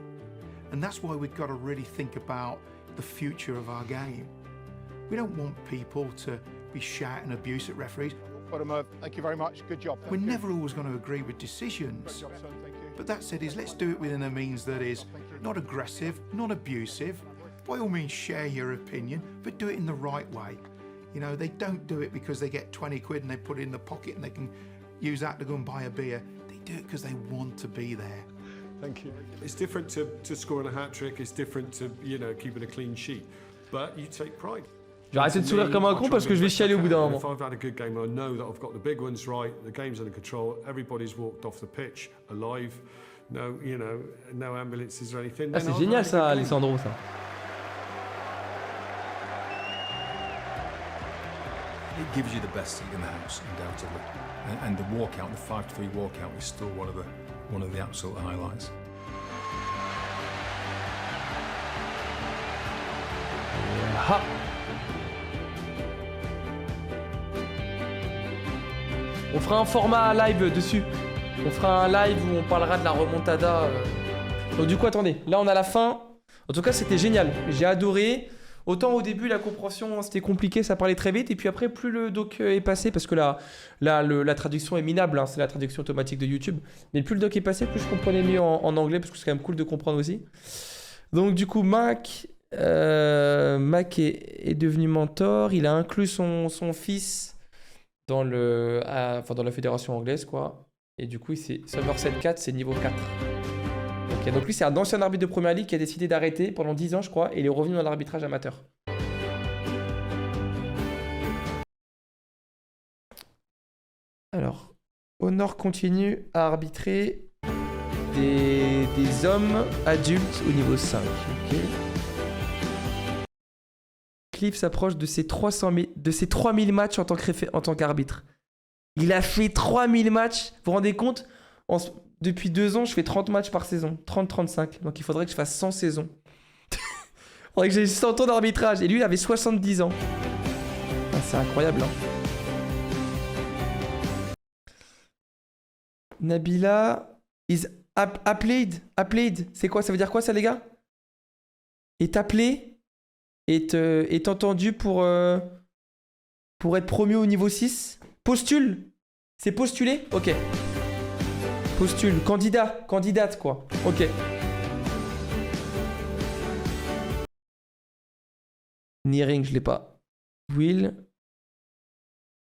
And that's why we've got to really think about the future of our game. We don't want people to be shouting abuse at referees. Thank you very much. Good job. We're never always going to agree with decisions. But that said, let's do it within a means that is not aggressive, not abusive. By all means, share your opinion, but do it in the right way. They don't do it because they get 20 quid and they put it in the pocket and they can use that to go and buy a beer. They do it because they want to be there. Thank you. It's different to scoring a hat-trick. It's different to, keeping a clean sheet. But you take pride. Je vais arrêter de sourire comme un con parce que je vais chialer au bout d'un moment. If I've had a good game, I know that I've got the big ones right, the game's under control, everybody's walked off the pitch alive, no ambulances or anything. Ah, c'est génial ça, Alessandro, ça. It gives you the best seat in the house, undoubtedly. And the walkout, the 5-3 walkout, is still one of the absolute highlights. On fera un format live dessus. On fera un live où on parlera de la remontada. Donc du coup, attendez. Là, on a la fin. En tout cas, c'était génial. J'ai adoré. Autant au début, la compréhension, c'était compliqué, ça parlait très vite. Et puis après, plus le doc est passé, parce que la traduction est minable, hein, c'est la traduction automatique de YouTube. Mais plus le doc est passé, plus je comprenais mieux en anglais, parce que c'est quand même cool de comprendre aussi. Donc du coup, Mac est devenu mentor. Il a inclus son fils dans la fédération anglaise, quoi. Et du coup, c'est Somerset 4, c'est niveau 4. Okay, donc lui, c'est un ancien arbitre de Première Ligue qui a décidé d'arrêter pendant 10 ans, je crois, et il est revenu dans l'arbitrage amateur. Alors, Honor continue à arbitrer des hommes adultes au niveau 5. Okay. Cliff s'approche de ses 3000 matchs en tant qu'arbitre. Il a fait 3000 matchs, vous vous rendez compte? Depuis 2 ans, je fais 30 matchs par saison. 30-35. Donc il faudrait que je fasse 100 saisons. Il faudrait que j'ai 100 ans d'arbitrage. Et lui, il avait 70 ans. Ah, c'est incroyable, hein. Nabila is appeled. C'est quoi? Ça veut dire quoi, ça, les gars? Est appelé. Est entendu pour être promu au niveau 6. Postule. C'est postulé? Ok. Postule, candidate quoi. Ok. Nearing, je l'ai pas. Will.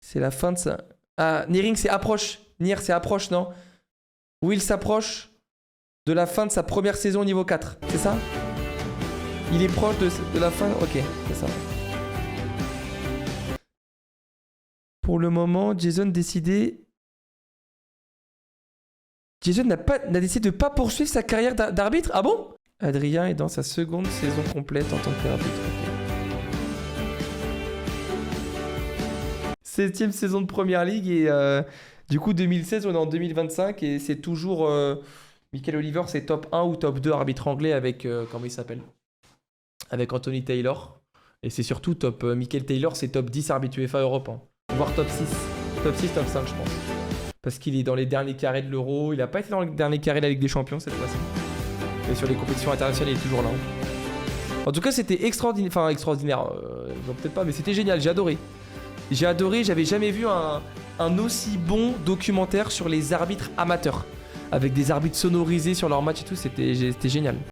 C'est la fin de ça. Ah, Nearing, c'est approche. Near, c'est approche, non? Will s'approche de la fin de sa première saison au niveau 4. C'est ça? Il est proche de la fin? Ok, c'est ça. Pour le moment, Jason n'a décidé de ne pas poursuivre sa carrière d'arbitre. Ah bon? Adrien est dans sa seconde saison complète en tant qu'arbitre. 7ème saison de Première Ligue et du coup 2016 on est en 2025 et c'est toujours Michael Oliver, c'est top 1 ou top 2 arbitre anglais avec comment il s'appelle? Avec Anthony Taylor. Et c'est surtout top Michael Taylor, c'est top 10 arbitre UEFA Europe, hein. Voire top 6. Top 6, top 5 je pense. Parce qu'il est dans les derniers carrés de l'Euro. Il n'a pas été dans les derniers carrés de la Ligue des Champions cette fois-ci. Et sur les compétitions internationales, il est toujours là. En tout cas, c'était extraordinaire. Enfin, extraordinaire. Peut-être pas, mais c'était génial. J'ai adoré. J'avais jamais vu un aussi bon documentaire sur les arbitres amateurs. Avec des arbitres sonorisés sur leurs matchs et tout. C'était génial.